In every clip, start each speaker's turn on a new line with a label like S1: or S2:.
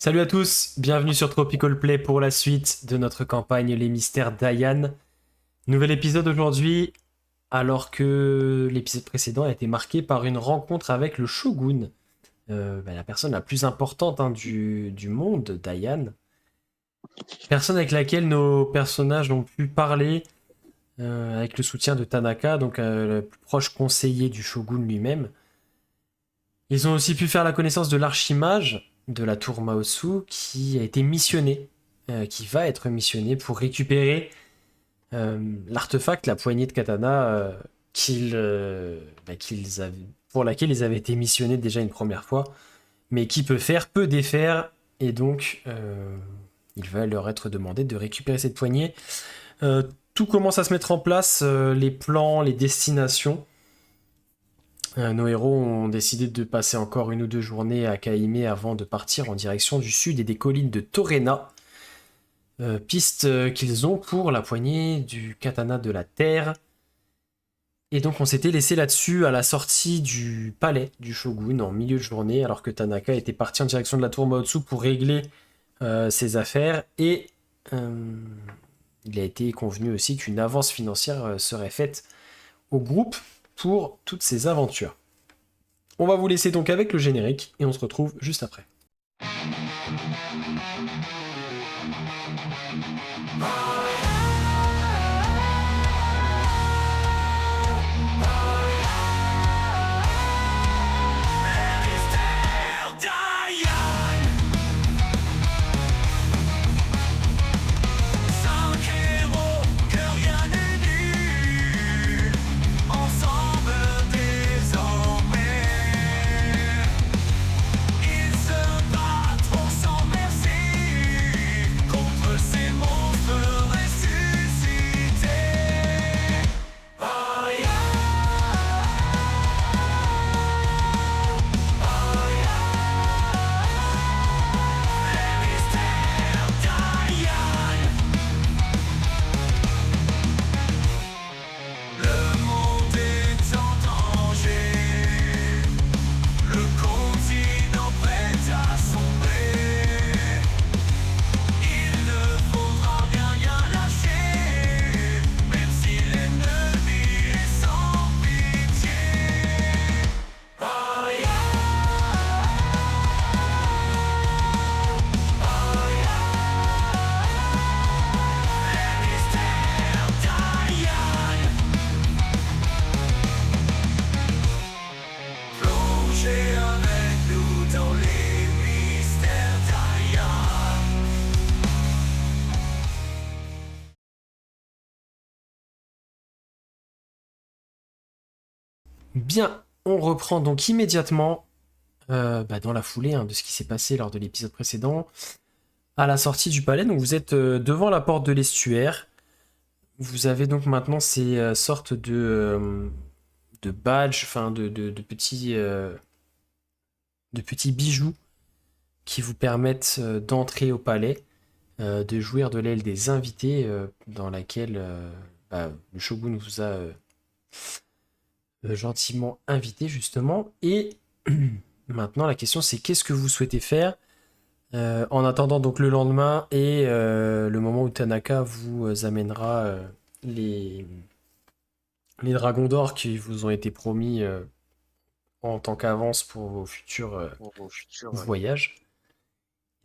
S1: Salut à tous, bienvenue sur Tropical Play pour la suite de notre campagne Les Mystères d'Ayan. Nouvel épisode aujourd'hui, alors que l'épisode précédent a été marqué par une rencontre avec le Shogun, la personne la plus importante du monde d'Ayan. Personne avec laquelle nos personnages ont pu parler avec le soutien de Tanaka, donc le plus proche conseiller du Shogun lui-même. Ils ont aussi pu faire la connaissance de l'archimage de la tour Maosu qui a été missionné, qui va être missionné pour récupérer l'artefact, la poignée de katana pour laquelle ils avaient été missionnés déjà une première fois, mais qui peut défaire, et donc il va leur être demandé de récupérer cette poignée. Tout commence à se mettre en place, les plans, les destinations. Nos héros ont décidé de passer encore une ou deux journées à Kaime avant de partir en direction du sud et des collines de Torena. Piste qu'ils ont pour la poignée du katana de la terre. Et donc on s'était laissé là-dessus à la sortie du palais du shogun en milieu de journée, alors que Tanaka était parti en direction de la tour Maotsu pour régler ses affaires. Et il a été convenu aussi qu'une avance financière serait faite au groupe pour toutes ces aventures. On va vous laisser donc avec le générique et on se retrouve juste après. Bien, on reprend donc immédiatement, dans la foulée de ce qui s'est passé lors de l'épisode précédent, à la sortie du palais. Donc vous êtes devant la porte de l'estuaire. Vous avez donc maintenant ces sortes de badges, enfin de petits bijoux qui vous permettent d'entrer au palais, de jouir de l'aile des invités, dans laquelle le shogun vous a gentiment invité justement. Et maintenant la question c'est qu'est-ce que vous souhaitez faire en attendant donc le lendemain et le moment où Tanaka vous amènera les dragons d'or qui vous ont été promis en tant qu'avance pour vos futurs voyages.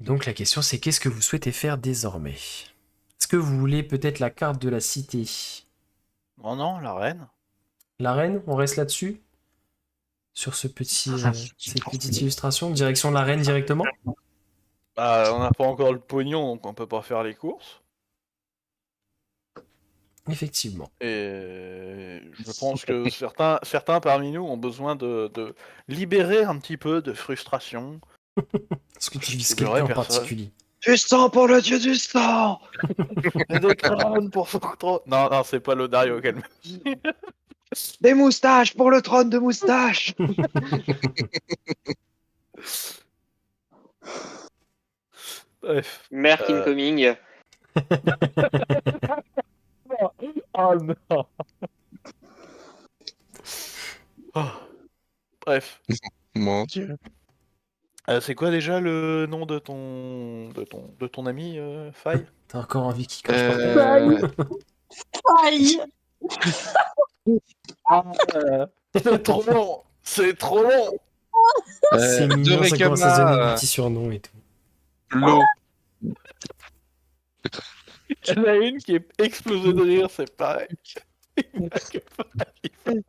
S1: Donc la question c'est qu'est-ce que vous souhaitez faire désormais? Est-ce que vous voulez peut-être la carte de la cité?
S2: Oh non, la reine.
S1: La reine, on reste là-dessus? Sur cette petite illustration, direction la reine directement?
S2: Bah, on n'a pas encore le pognon, donc on peut pas faire les courses.
S1: Effectivement.
S2: Et je pense que certains parmi nous ont besoin de libérer un petit peu de frustration.
S1: Est-ce que tu vises
S2: J'aurais
S1: quelqu'un en
S2: personne.
S1: particulier?
S2: Du sang pour le dieu du sang. Et des crânes pour son trône. Non, non, c'est pas l'Odario qu'elle me dit.
S3: Des moustaches pour le trône de moustaches.
S2: Bref.
S3: Merc incoming.
S2: Oh non. Oh. Bref.
S4: Mon Dieu.
S2: C'est quoi déjà le nom de ton ami, Faye?
S1: T'as encore envie qu'il crache par terre?
S4: Aïe.
S5: Euh,
S4: Aïe.
S2: C'est trop long! C'est trop long!
S1: C'est mignon, ça commence à se donner des petits surnoms et tout.
S5: l'eau.
S2: Il y en a une qui est explosée de rire, c'est pareil. Il n'y a que Faye.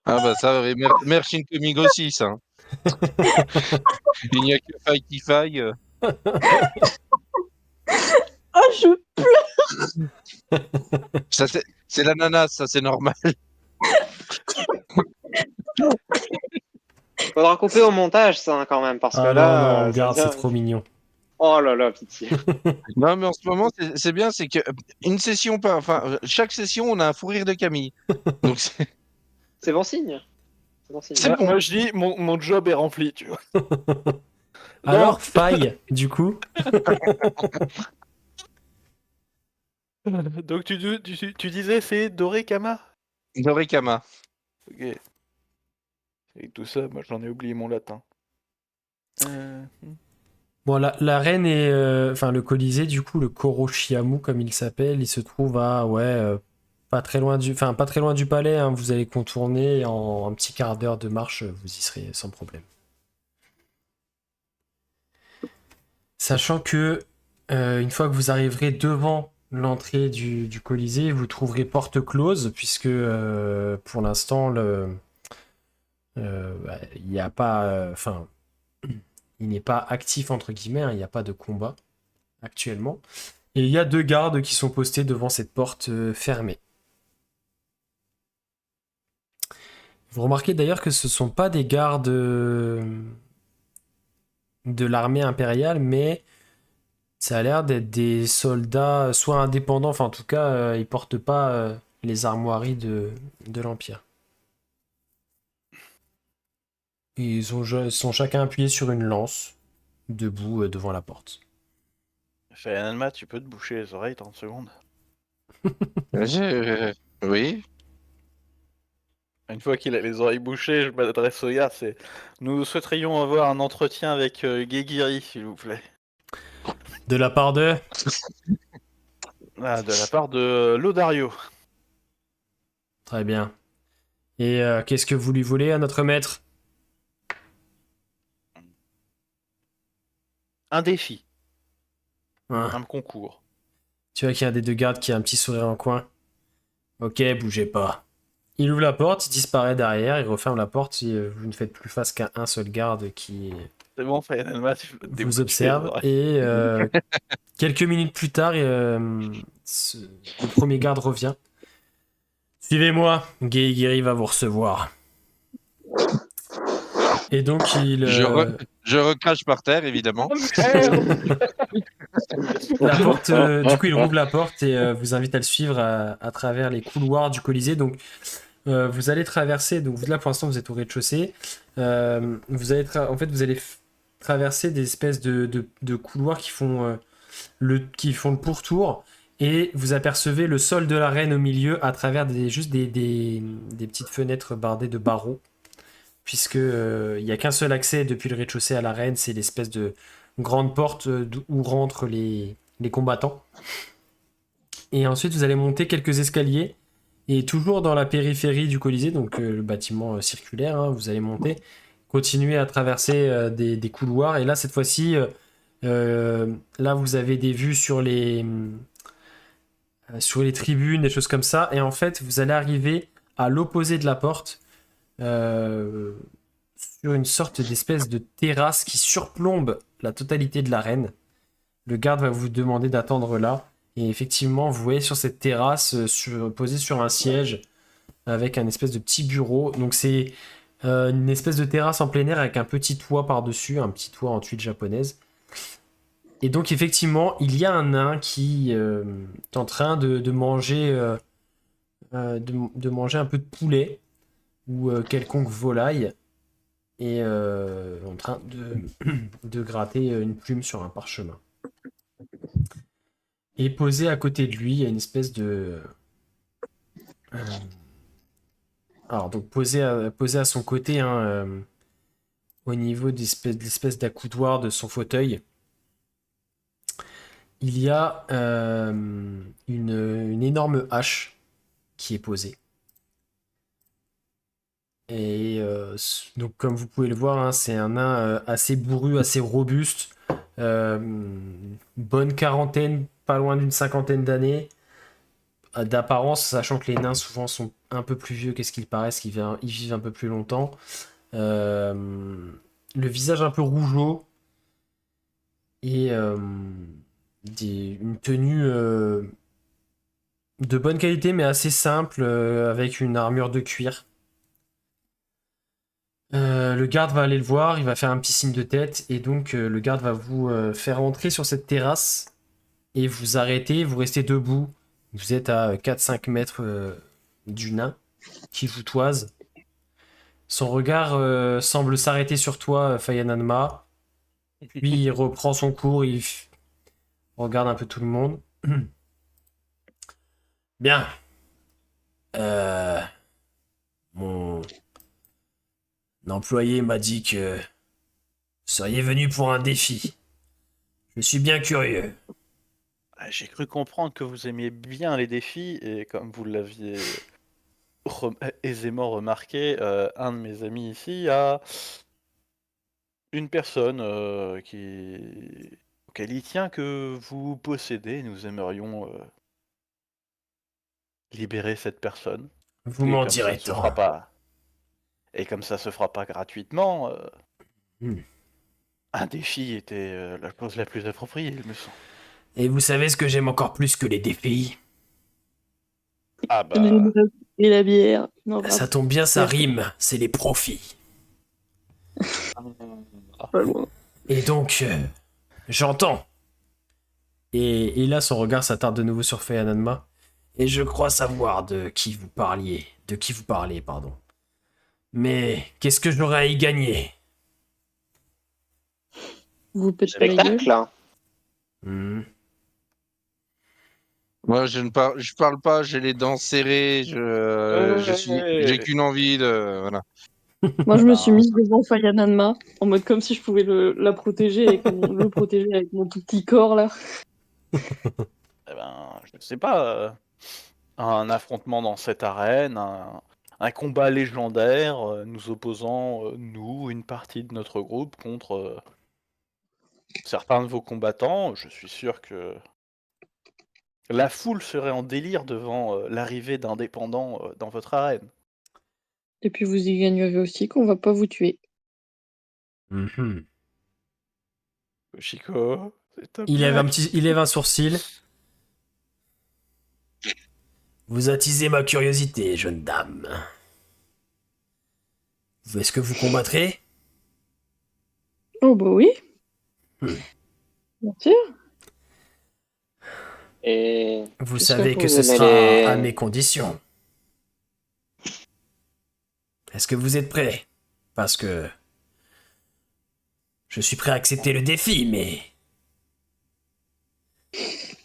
S5: Ah bah ça, oui, merci Coming aussi, ça. Il n'y a que faille qui faille.
S4: Ah, je...
S5: Ça, c'est l'ananas, ça, c'est normal.
S3: Faudra couper au montage, ça, hein, quand même, parce que
S1: Ah
S3: là.
S1: non, non, on
S3: ça
S1: garde, c'est
S3: devient-
S1: trop mignon.
S3: Oh là là, pitié.
S5: Non, mais en ce moment, c'est bien, c'est que une session, enfin, chaque session, on a un fou rire de Camille. Donc,
S3: C'est bon signe. C'est bon signe.
S5: C'est bon.
S2: Moi je dis, mon job est rempli, tu vois.
S1: Alors, Faille, du coup.
S2: Donc tu disais c'est Doré Kama?
S5: Dorikama.
S2: Ok. Et tout ça, moi j'en ai oublié mon latin.
S1: Bon, la reine et. Enfin, le Colisée, du coup, le Koroshiamu, comme il s'appelle, il se trouve à. Ouais. Pas très loin du palais, hein, vous allez contourner en un petit quart d'heure de marche, vous y serez sans problème. Sachant que une fois que vous arriverez devant l'entrée du Colisée, vous trouverez porte close, puisque pour l'instant, il n'y a pas. Enfin, il n'est pas actif, entre guillemets, hein, il n'y a pas de combat actuellement. Et il y a 2 gardes qui sont postés devant cette porte fermée. Vous remarquez d'ailleurs que ce ne sont pas des gardes de l'armée impériale, mais ça a l'air d'être des soldats soit indépendants, enfin en tout cas, ils portent pas les armoiries de l'Empire. Ils sont chacun appuyés sur une lance, debout devant la porte.
S2: Fais Anma, tu peux te boucher les oreilles 30 secondes.
S5: Oui.
S2: Une fois qu'il a les oreilles bouchées, je m'adresse au gars, c'est... Nous souhaiterions avoir un entretien avec Guéguiri, s'il vous plaît.
S1: De la part de...
S2: Ah, de la part de Lodario.
S1: Très bien. Et qu'est-ce que vous lui voulez à notre maître?
S2: Un défi,
S1: Hein.
S2: un concours.
S1: Tu vois qu'il y a un des 2 gardes qui a un petit sourire en coin. Ok, bougez pas. Il ouvre la porte, il disparaît derrière, il referme la porte et vous ne faites plus face qu'à un seul garde qui
S2: C'est bon, fais Anma, tu peux te
S1: vous
S2: déboucher
S1: observe.
S2: les oreilles.
S1: Et quelques minutes plus tard, le premier garde revient. Suivez-moi, Guéguiri va vous recevoir. Et donc il...
S5: Je recrache par terre, évidemment.
S1: La porte, du coup, il rouvre la porte et vous invite à le suivre à travers les couloirs du Colisée. Donc, vous allez traverser. Donc, là, pour l'instant, vous êtes au rez-de-chaussée. Vous allez vous allez traverser des espèces de couloirs qui font le pourtour. Et vous apercevez le sol de l'arène au milieu à travers juste des petites fenêtres bardées de barreaux. Puisque il n'y a qu'un seul accès depuis le rez-de-chaussée à l'arène, c'est l'espèce de grande porte où rentrent les combattants. Et ensuite, vous allez monter quelques escaliers. Et toujours dans la périphérie du Colisée, donc le bâtiment circulaire, hein, vous allez monter, continuer à traverser des couloirs. Et là, cette fois-ci, là, vous avez des vues sur les tribunes, des choses comme ça. Et en fait, vous allez arriver à l'opposé de la porte, sur une sorte d'espèce de terrasse qui surplombe la totalité de l'arène. Le garde va vous demander d'attendre là. Et effectivement, vous voyez sur cette terrasse, posé sur un siège, avec un espèce de petit bureau. Donc c'est une espèce de terrasse en plein air avec un petit toit par-dessus, un petit toit en tuile japonaise. Et donc effectivement, il y a un nain qui est en train de manger, de manger un peu de poulet ou quelconque volaille, et en train de gratter une plume sur un parchemin. Et posé à côté de lui, il y a une espèce Alors, donc, posé à son côté, hein, au niveau de l'espèce d'accoudoir de son fauteuil, il y a une énorme hache qui est posée. Et donc, comme vous pouvez le voir, hein, c'est un nain assez bourru, assez robuste. Bonne quarantaine, pas loin d'une cinquantaine d'années. D'apparence, sachant que les nains souvent sont un peu plus vieux qu'est-ce qu'ils paraissent, ils vivent un peu plus longtemps. Le visage un peu rougeau et une tenue de bonne qualité mais assez simple avec une armure de cuir. Le garde va aller le voir, il va faire un petit signe de tête et donc le garde va vous faire entrer sur cette terrasse et vous arrêter, vous restez debout. Vous êtes à 4-5 mètres du nain qui vous toise. Son regard semble s'arrêter sur toi, Fayananma. Puis il reprend son cours, il regarde un peu tout le monde. Bien. Mon employé m'a dit que vous seriez venu pour un défi. Je suis bien curieux.
S2: J'ai cru comprendre que vous aimiez bien les défis, et comme vous l'aviez aisément remarqué, un de mes amis ici a une personne auquel il tient que vous possédez. Nous aimerions libérer cette personne.
S1: Vous
S2: Et
S1: m'en
S2: comme ça
S1: direz
S2: se
S1: tant.
S2: fera pas. Et comme ça se fera pas gratuitement,
S1: Hmm.
S2: un défi était la chose la plus appropriée, il me semble.
S1: Et vous savez ce que j'aime encore plus que les défis?
S2: Ah bah.
S4: Et la bière. Non,
S1: Ça tombe bien, ça rime. C'est les profits.
S4: pas loin.
S1: Et donc, j'entends. Et là, son regard s'attarde de nouveau sur Feananma. Et je crois savoir de qui vous parliez. De qui vous parlez, pardon. Mais qu'est-ce que j'aurais à y gagner?
S4: Vous pète pas la gueule.
S3: Spectacle.
S1: Hmm.
S5: Moi, je parle pas, j'ai les dents serrées, j'ai qu'une envie de, voilà.
S4: Moi, je me suis mise devant Fayananma, en mode comme si je pouvais la protéger le protéger avec mon tout petit corps, là.
S2: Eh ben, je sais pas. Un affrontement dans cette arène, un combat légendaire, nous opposant, nous, une partie de notre groupe, contre certains de vos combattants. Je suis sûr que la foule serait en délire devant l'arrivée d'indépendants dans votre arène.
S4: Et puis vous y gagnerez aussi qu'on va pas vous tuer.
S1: Mhm.
S2: Chico, c'est ta
S1: Il lève
S2: blague.
S1: il lève un sourcil. Vous attisez ma curiosité, jeune dame. Est-ce que vous combattrez?
S4: Oh bah oui. Bien sûr.
S3: Et
S1: Vous
S3: est-ce
S1: savez que
S3: vous
S1: ce
S3: allez
S1: sera à mes conditions. Est-ce que vous êtes prêts? Parce que je suis prêt à accepter le défi, mais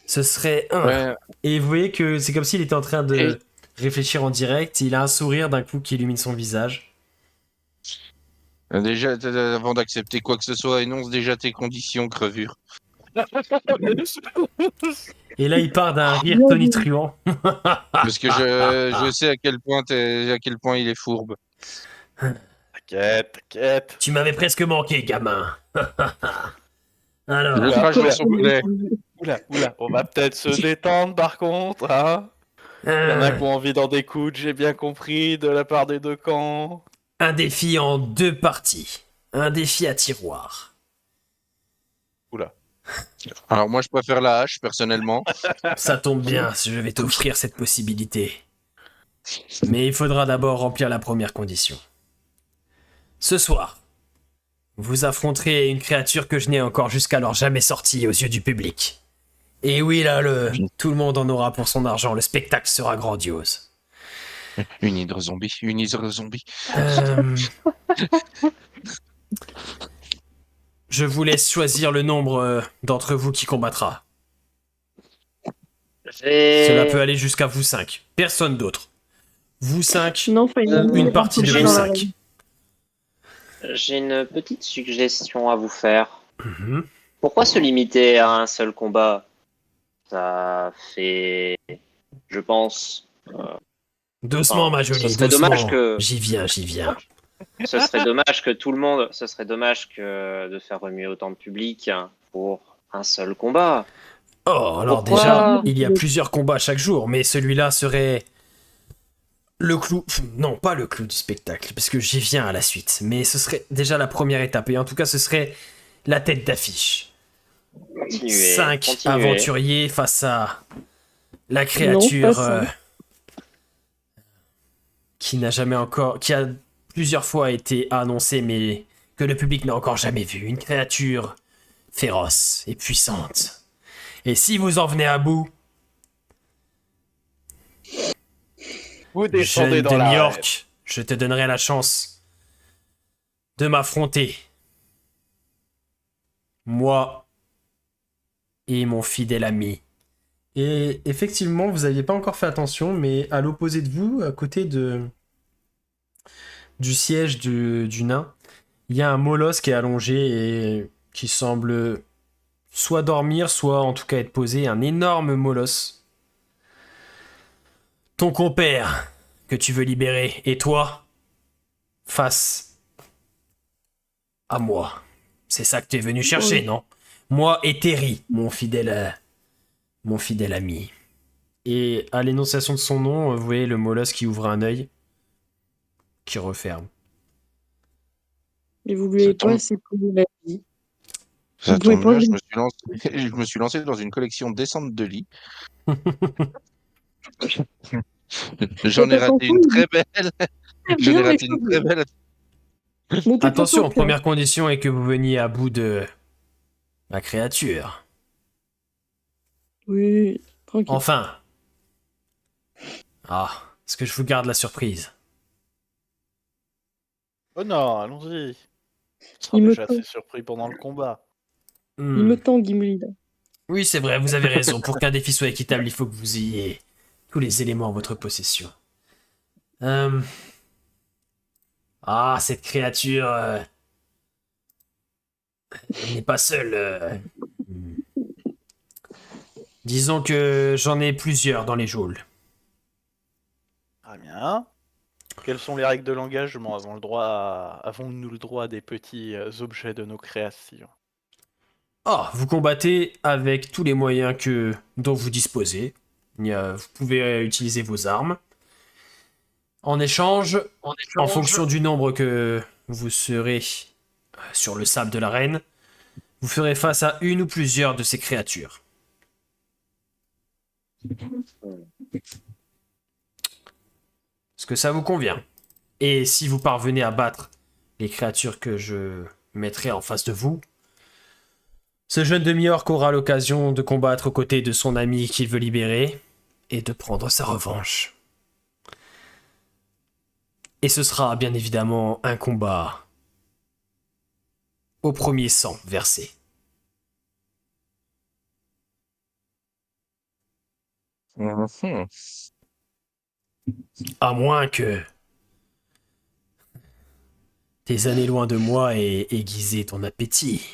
S1: ce serait un.
S5: Ouais,
S1: Et vous voyez que c'est comme s'il était en train de réfléchir en direct. Il a un sourire d'un coup qui illumine son visage.
S5: déjà, avant d'accepter quoi que ce soit, énonce déjà tes conditions, crevure.
S1: Et là, il part d'un rire tonitruant.
S5: Parce que je sais à quel point il est fourbe.
S2: T'inquiète, t'inquiète.
S1: Tu m'avais presque manqué, gamin. Alors,
S5: Le crache dans son poulet.
S2: Oula, on va peut-être se détendre par contre, hein. Il y en a qui ont envie d'en découdre, j'ai bien compris, de la part des deux camps.
S1: un défi en 2 parties. Un défi à tiroir.
S2: Oula.
S5: Alors moi, je préfère la hache, personnellement.
S1: Ça tombe bien, je vais t'offrir cette possibilité. Mais il faudra d'abord remplir la première condition. Ce soir, vous affronterez une créature que je n'ai encore jusqu'alors jamais sortie aux yeux du public. Et oui, là, tout le monde en aura pour son argent, le spectacle sera grandiose.
S5: Une hydre zombie, une hydre zombie.
S1: Je vous laisse choisir le nombre d'entre vous qui combattra. Cela peut aller jusqu'à vous 5. Personne d'autre. vous 5
S4: Non, Fayadin,
S1: ou
S4: il
S1: une
S4: est
S1: partie de
S4: rentré
S1: vous
S4: dans la
S1: 5.
S4: règle.
S6: J'ai une petite suggestion à vous faire.
S1: Mhm.
S6: Pourquoi se limiter à un seul combat? Ça fait, je pense,
S1: Doucement, ma
S6: ce
S1: jolie,
S6: serait dommage
S1: doucement.
S6: que,
S1: J'y viens, j'y viens.
S6: ce serait dommage que tout le monde, ce serait dommage que de faire remuer autant de public pour un seul combat.
S1: Oh, alors
S6: Pourquoi
S1: déjà, il y a plusieurs combats chaque jour, mais celui-là serait le clou. Non, pas le clou du spectacle, parce que j'y viens à la suite. Mais ce serait déjà la première étape, et en tout cas, ce serait la tête d'affiche.
S6: Continuez,
S1: 5
S6: continuez.
S1: aventuriers face à la
S4: Non,
S1: créature
S4: pas cinq.
S1: qui n'a jamais encore, qui a plusieurs fois été annoncée, mais que le public n'a encore jamais vue. Une créature féroce et puissante. Et si vous en venez à bout,
S2: Vous descendez
S1: jeune
S2: dans
S1: de
S2: la
S1: New
S2: arène.
S1: York, je te donnerai la chance de m'affronter. Moi et mon fidèle ami. Et effectivement, vous n'aviez pas encore fait attention, mais à l'opposé de vous, à côté du siège du nain, il y a un molosse qui est allongé et qui semble soit dormir, soit en tout cas être posé, un énorme molosse. Ton compère que tu veux libérer, et toi, face à moi. C'est ça que tu es venu chercher,
S4: Oui.
S1: non? Moi et Terry, mon fidèle ami. Et à l'énonciation de son nom, vous voyez le molosse qui ouvre un œil, qui referme.
S4: Et vous lui avez
S5: Ça tombe.
S4: pas assez pourri la vie.
S5: Ça
S4: Vous pouvez
S5: tombe
S4: pas
S5: bien,
S4: lui-
S5: je me suis lancé dans une collection descente de lit. J'en ai
S4: Faites
S5: raté
S4: attention,
S5: une
S4: il
S5: très belle.
S4: très
S5: J'en ai
S4: bien les
S5: raté une très
S4: cheveux.
S5: belle.
S4: Montez pas
S1: Attention,
S4: sur le
S1: première condition est que vous veniez à bout de la créature.
S4: Oui, tranquille.
S1: Enfin. Ah, est-ce que je vous garde la surprise?
S2: Oh non, allons-y. On sera
S4: Il me
S2: déjà
S4: tend.
S2: assez surpris pendant le combat.
S4: Il
S1: Hmm.
S4: me tend, Gimli, là.
S1: Oui, c'est vrai, vous avez raison. Pour qu'un défi soit équitable, il faut que vous ayez tous les éléments en votre possession. Ah, cette créature elle n'est pas seule. Disons que j'en ai plusieurs dans les geôles.
S2: Très bien. Quelles sont les règles de l'engagement? Avons-nous le droit à des petits objets de nos créations?
S1: Ah, vous combattez avec tous les moyens dont vous disposez. Vous pouvez utiliser vos armes. En échange, en fonction du nombre que vous serez sur le sable de l'arène, vous ferez face à une ou plusieurs de ces créatures. Est-ce que ça vous convient? Et si vous parvenez à battre les créatures que je mettrai en face de vous, ce jeune demi-orc aura l'occasion de combattre aux côtés de son ami qu'il veut libérer et de prendre sa revanche. Et ce sera bien évidemment un combat au premier sang versé.
S5: Mhm.
S1: À moins que tes années loin de moi aient aiguisé ton appétit.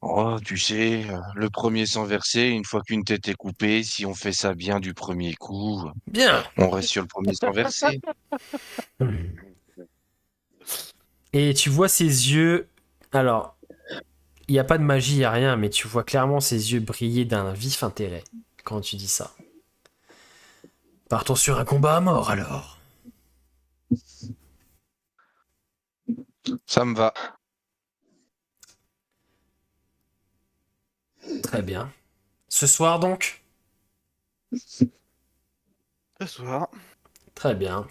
S5: Oh, tu sais, le premier sang versé, une fois qu'une tête est coupée, si on fait ça bien du premier coup,
S1: Bien.
S5: on reste sur le premier sang versé.
S1: Et tu vois ses yeux... Alors, il n'y a pas de magie, il n'y a rien, mais tu vois clairement ses yeux briller d'un vif intérêt quand tu dis ça. Partons sur un combat à mort alors.
S5: Ça me va.
S1: Très bien. Ce soir donc?
S2: Ce soir.
S1: Très bien.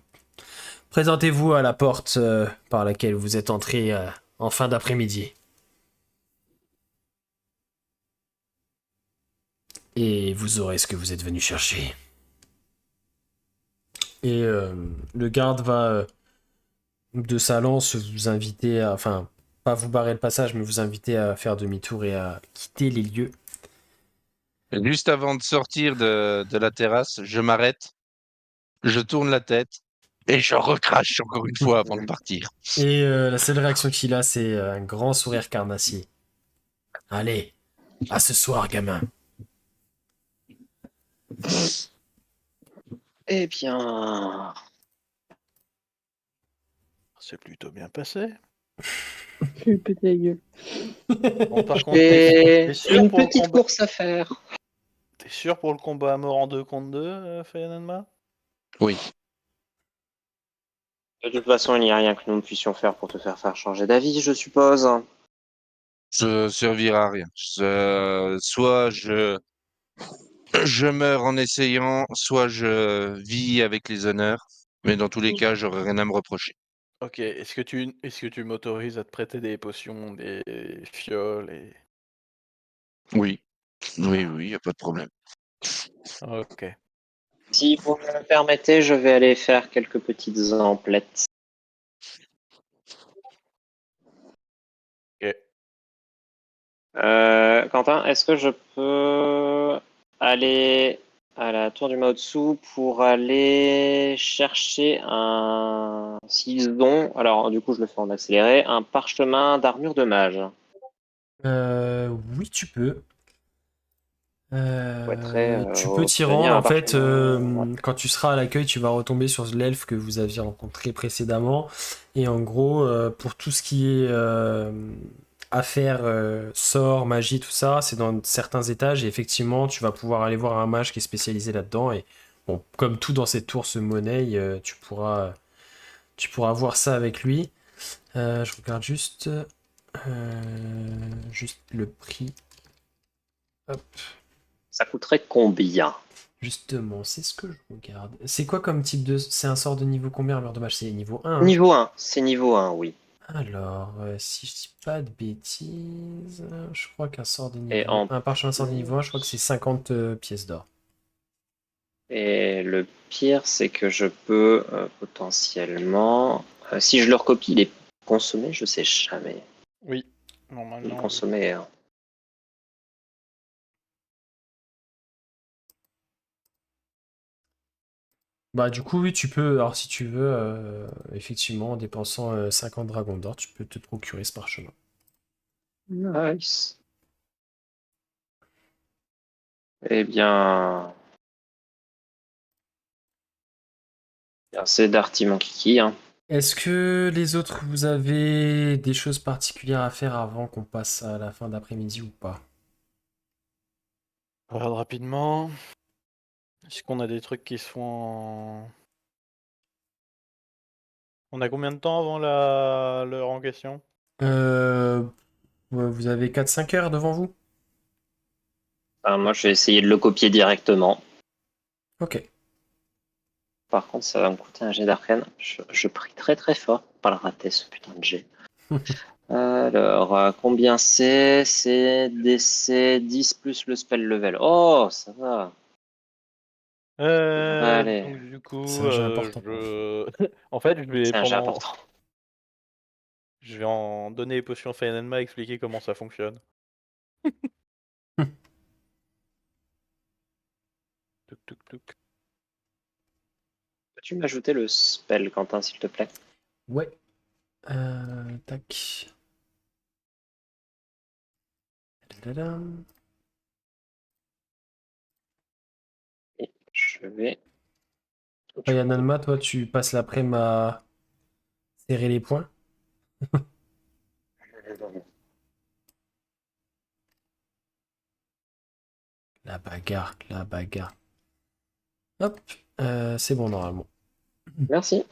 S1: Présentez-vous à la porte par laquelle vous êtes entré en fin d'après-midi. Et vous aurez ce que vous êtes venu chercher. Et le garde va de sa lance vous inviter à... Enfin, pas vous barrer le passage, mais vous inviter à faire demi-tour et à quitter les lieux.
S5: Juste avant de sortir de la terrasse, je m'arrête Je tourne la tête et je recrache encore une fois avant de partir.
S1: Et la seule réaction qu'il a, c'est un grand sourire carnassier. Allez, à ce soir, gamin.
S6: Eh bien,
S2: C'est plutôt bien passé.
S4: Fais péter la gueule.
S2: Bon, par contre, t'es
S6: j'ai
S2: sûr
S6: une
S2: pour le
S6: petite
S2: combat...
S6: course à faire.
S2: T'es sûr pour le combat à mort en 2 contre 2, Fayananma?
S5: Oui.
S6: De toute façon, il n'y a rien que nous ne puissions faire pour te faire changer d'avis, je suppose.
S5: Je servirai à rien. Soit je meurs en essayant, soit je vis avec les honneurs. Mais dans tous les cas, j'aurai rien à me reprocher.
S2: Ok, est-ce que tu m'autorises à te prêter des potions, des fioles et...
S5: Oui, oui, y a pas de problème.
S2: Ok.
S6: Si vous me le permettez, je vais aller faire quelques petites emplettes.
S2: Ok.
S6: Quentin, est-ce que je peux aller à la tour du Mao-Tzu pour aller chercher un ciseau, alors du coup je le fais en accéléré, un parchemin d'armure de mage.
S1: Oui, tu peux. Tu peux t'y
S6: Obtenir
S1: rendre.
S6: un
S1: En fait,
S6: parchemin. Ouais.
S1: quand tu seras à l'accueil, tu vas retomber sur l'elfe que vous aviez rencontré précédemment. Et en gros, pour tout ce qui est affaires, sorts, magie, tout ça, c'est dans certains étages. Et effectivement, tu vas pouvoir aller voir un mage qui est spécialisé là-dedans. Et bon, comme tout dans cette tour se monnaie, tu pourras voir ça avec lui. Je regarde juste le prix. Hop.
S6: Ça coûterait combien?
S1: Justement, c'est ce que je regarde. C'est quoi comme type de... C'est un sort de niveau combien, armure de mage? C'est niveau 1, hein.
S6: Niveau 1, c'est niveau 1, oui.
S1: Alors, si je dis pas de bêtises, je crois qu'un sort de
S6: Et,
S1: niveau...
S6: en...
S1: Un parchemin sort de niveau 1, je crois que c'est 50 pièces d'or.
S6: Et le pire, c'est que je peux potentiellement... si je le recopie, il est consommé, je sais jamais.
S2: Oui.
S6: Il est
S2: Normalement, oui.
S6: consommé. Hein.
S1: Bah du coup, oui, tu peux, alors si tu veux, effectivement, en dépensant 50 dragons d'or, tu peux te procurer ce parchemin.
S6: Nice. Eh bien... C'est Darty mon kiki. Hein.
S1: Est-ce que les autres, vous avez des choses particulières à faire avant qu'on passe à la fin d'après-midi ou pas?
S2: Je regarde rapidement. Est-ce qu'on a des trucs qui se font en... On a combien de temps avant l'heure en question?
S1: Euh, ouais, vous avez 4-5 heures devant vous?
S6: Moi, je vais essayer de le copier directement.
S1: Ok.
S6: Par contre, ça va me coûter un jet d'arcane. Je prie très très fort pour pas le rater, ce putain de jet. Alors, combien c'est? C'est DC 10 plus le spell level. Oh, ça va. Ça devrait aller.
S2: Donc du coup,
S1: C'est un jeu important pour vous.
S2: En fait, je vais
S6: C'est un jet
S2: pendant...
S6: important.
S2: Je vais en donner les potions à Fayanenma, expliquer comment ça fonctionne. Touc, touc, touc.
S6: Peux-tu m'ajouter le spell, Quentin, s'il te plaît?
S1: Ouais. Tac. Tadadam.
S6: Et je vais...
S1: Yananma, toi, tu passes l'après-midi à serrer les poings. La bagarre, la bagarre. Hop, c'est bon normalement.
S6: Merci.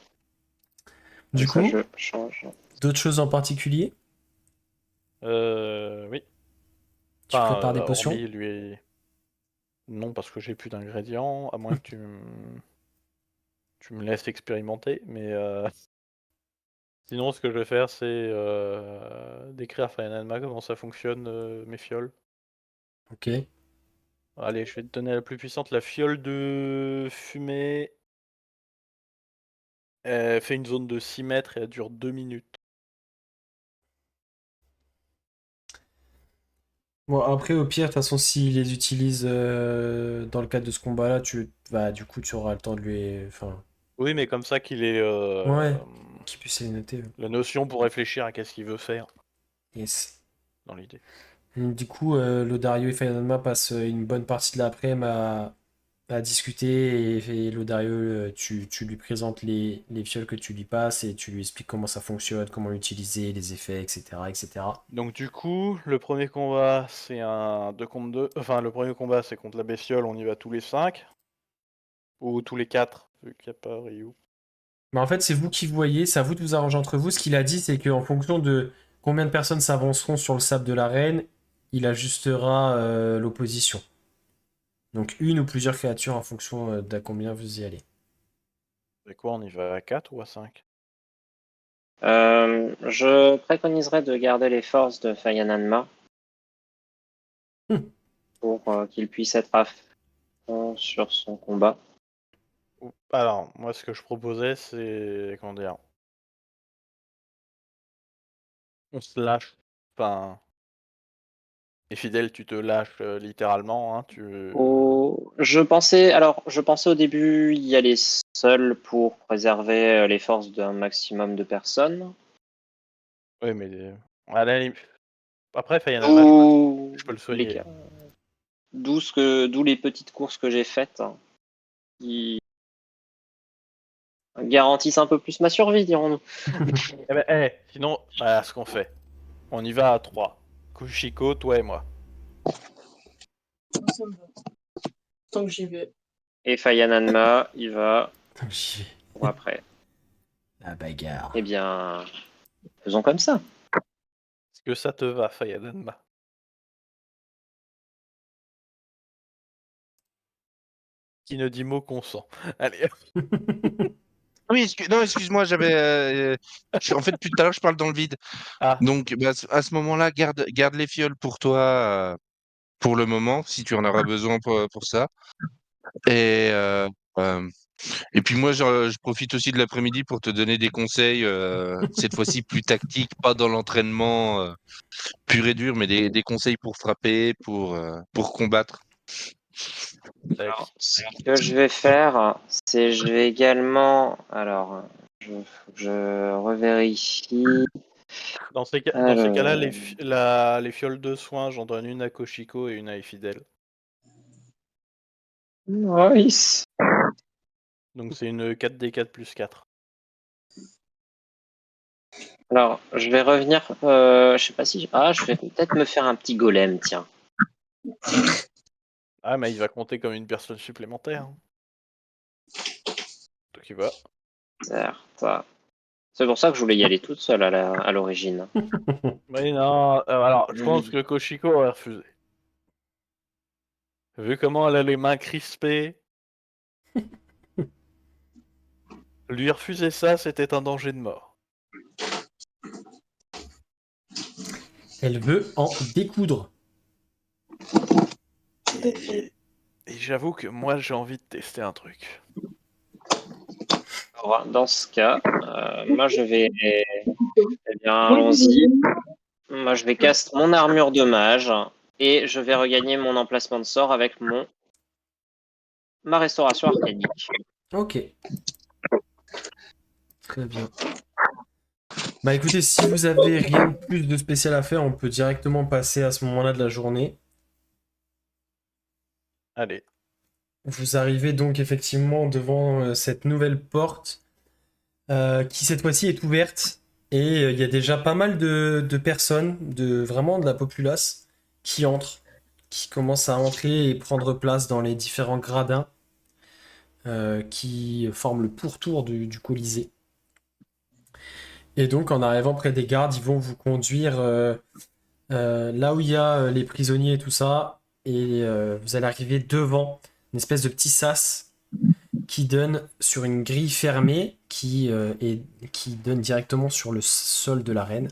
S1: Du
S6: Comme ça,
S1: coup,
S6: je change.
S1: d'autres choses en particulier?
S2: Oui.
S1: Tu
S2: Enfin,
S1: prépares des potions?
S2: hormis lui... Non, parce que j'ai plus d'ingrédients, à moins que tu me laisses expérimenter, mais... Sinon, ce que je vais faire, c'est décrire à Fayanenma comment ça fonctionne, mes fioles.
S1: Ok.
S2: Allez, je vais te donner la plus puissante, la fiole de fumée. Elle fait une zone de 6 mètres et elle dure 2 minutes.
S1: Bon, après, au pire, de toute façon, s'il les utilise dans le cadre de ce combat-là, du coup, tu auras le temps de lui. Enfin,
S2: Oui, mais comme ça qu'il ait
S1: ouais, qu'il puisse les noter.
S2: la notion pour réfléchir à qu'est-ce qu'il veut faire
S1: Yes.
S2: dans l'idée.
S1: Du coup, Lodario et Fayanama passent une bonne partie de l'après-midi à discuter et Lodario, tu lui présentes les fioles que tu lui passes et tu lui expliques comment ça fonctionne, comment l'utiliser, les effets, etc., etc.
S2: Donc du coup, le premier combat, c'est un 2 contre 2. Enfin, le premier combat, c'est contre la bestiole, on y va tous les 5. Ou tous les 4, vu qu'il n'y a pas Ryu.
S1: Mais en fait, c'est vous qui voyez, c'est à vous de vous arranger entre vous. Ce qu'il a dit, c'est qu'en fonction de combien de personnes s'avanceront sur le sable de l'arène, il ajustera l'opposition. Donc une ou plusieurs créatures en fonction d'à combien vous y allez.
S2: C'est quoi, on y va à 4 ou à 5?
S6: Je préconiserais de garder les forces de Fayananma
S1: Hmm.
S6: pour qu'il puisse être à fond sur son combat.
S2: Alors, moi, ce que je proposais, c'est... Comment dire? On se lâche. Enfin... Et fidèle, tu te lâches littéralement, hein,
S6: Je pensais au début y aller seul pour préserver les forces d'un maximum de personnes.
S2: Oui, mais... À la limite... Après, Fayanama, je peux le soigner.
S6: D'où les petites courses que j'ai faites, hein, qui garantissent un peu plus ma survie, dirons-nous.
S2: Eh ben, sinon, voilà ce qu'on fait. On y va à 3. Kushiko, toi et moi.
S4: Ça me va. Tant que j'y vais.
S6: Et Fayananma, il va
S1: J'y vais.
S6: pour après.
S1: La bagarre.
S6: Eh bien, faisons comme ça.
S2: Est-ce que ça te va, Fayanama? Qui ne dit mot consent. Allez.
S5: Oui, non, excuse-moi, en fait, depuis tout à l'heure, je parle dans le vide.
S2: Ah,
S5: Donc, bah, à ce moment-là, garde les fioles pour toi pour le moment, si tu en auras besoin pour ça. Et, euh, euh, et puis moi, je profite aussi de l'après-midi pour te donner des conseils, cette fois-ci plus tactiques, pas dans l'entraînement pur et dur, mais des conseils pour frapper, pour combattre.
S6: Alors, ce que je vais faire, c'est je vais également. Alors, je revérifie.
S2: dans ces cas-là, les fioles de soins, j'en donne une à Koshiko et une à Fidèle.
S6: Nice.
S2: Donc c'est une 4d4 plus 4.
S6: Alors, je vais revenir. Je sais pas si. Ah, je vais peut-être me faire un petit golem, tiens.
S2: Ah, mais il va compter comme une personne supplémentaire. Hein. Donc il va.
S6: Certes. C'est pour ça que je voulais y aller toute seule à l'origine.
S2: Mais non, alors je pense que Koshiko aurait refusé. Vu comment elle a les mains crispées, lui refuser ça, c'était un danger de mort.
S1: Elle veut en découdre.
S2: Et j'avoue que moi j'ai envie de tester un truc.
S6: Alors, dans ce cas, moi je vais. Eh bien, allons-y. Moi je vais cast mon armure de mage et je vais regagner mon emplacement de sort avec ma restauration arcanique.
S1: Ok. Très bien. Bah écoutez, si vous avez rien de plus de spécial à faire, on peut directement passer à ce moment-là de la journée.
S2: Allez.
S1: Vous arrivez donc effectivement devant cette nouvelle porte qui cette fois-ci est ouverte et il y a déjà pas mal de personnes, vraiment de la populace qui entrent, qui commencent à entrer et prendre place dans les différents gradins qui forment le pourtour du Colisée. Et donc en arrivant près des gardes, ils vont vous conduire là où il y a les prisonniers et tout ça, et vous allez arriver devant une espèce de petit sas qui donne sur une grille fermée qui donne directement sur le sol de l'arène.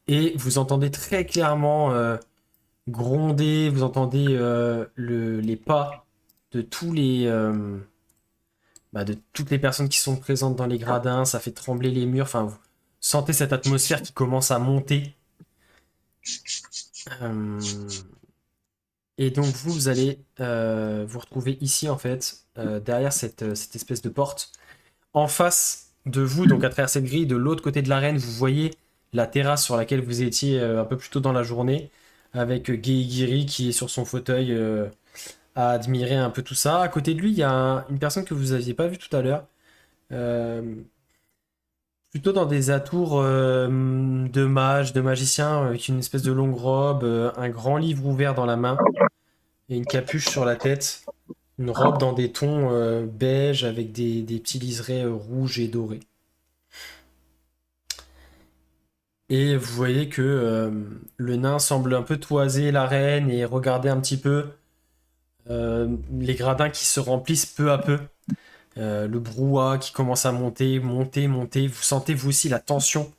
S1: Et vous entendez très clairement gronder, vous entendez les pas de de toutes les personnes qui sont présentes dans les gradins, ça fait trembler les murs, enfin vous sentez cette atmosphère qui commence à monter. Euh, Et donc vous allez vous retrouver ici en fait, derrière cette espèce de porte. En face de vous, donc à travers cette grille, de l'autre côté de l'arène, vous voyez la terrasse sur laquelle vous étiez un peu plus tôt dans la journée, avec Geigiri qui est sur son fauteuil à admirer un peu tout ça. À côté de lui, il y a une personne que vous n'aviez pas vue tout à l'heure, euh, plutôt dans des atours de mage, de magicien, avec une espèce de longue robe, un grand livre ouvert dans la main et une capuche sur la tête. Une robe dans des tons beige avec des petits liserés rouges et dorés. Et vous voyez que le nain semble un peu toiser l'arène et regarder un petit peu les gradins qui se remplissent peu à peu. Le brouhaha qui commence à monter, monter, monter. Vous sentez vous aussi la tension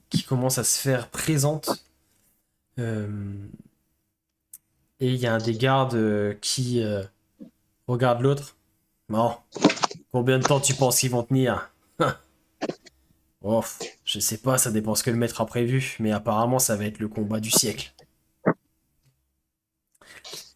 S1: qui commence à se faire présente. Euh, et il y a un des gardes qui regarde l'autre. Bon, combien de temps tu penses qu'ils vont tenir? Oh, je sais pas, ça dépend ce que le maître a prévu, mais apparemment ça va être le combat du siècle.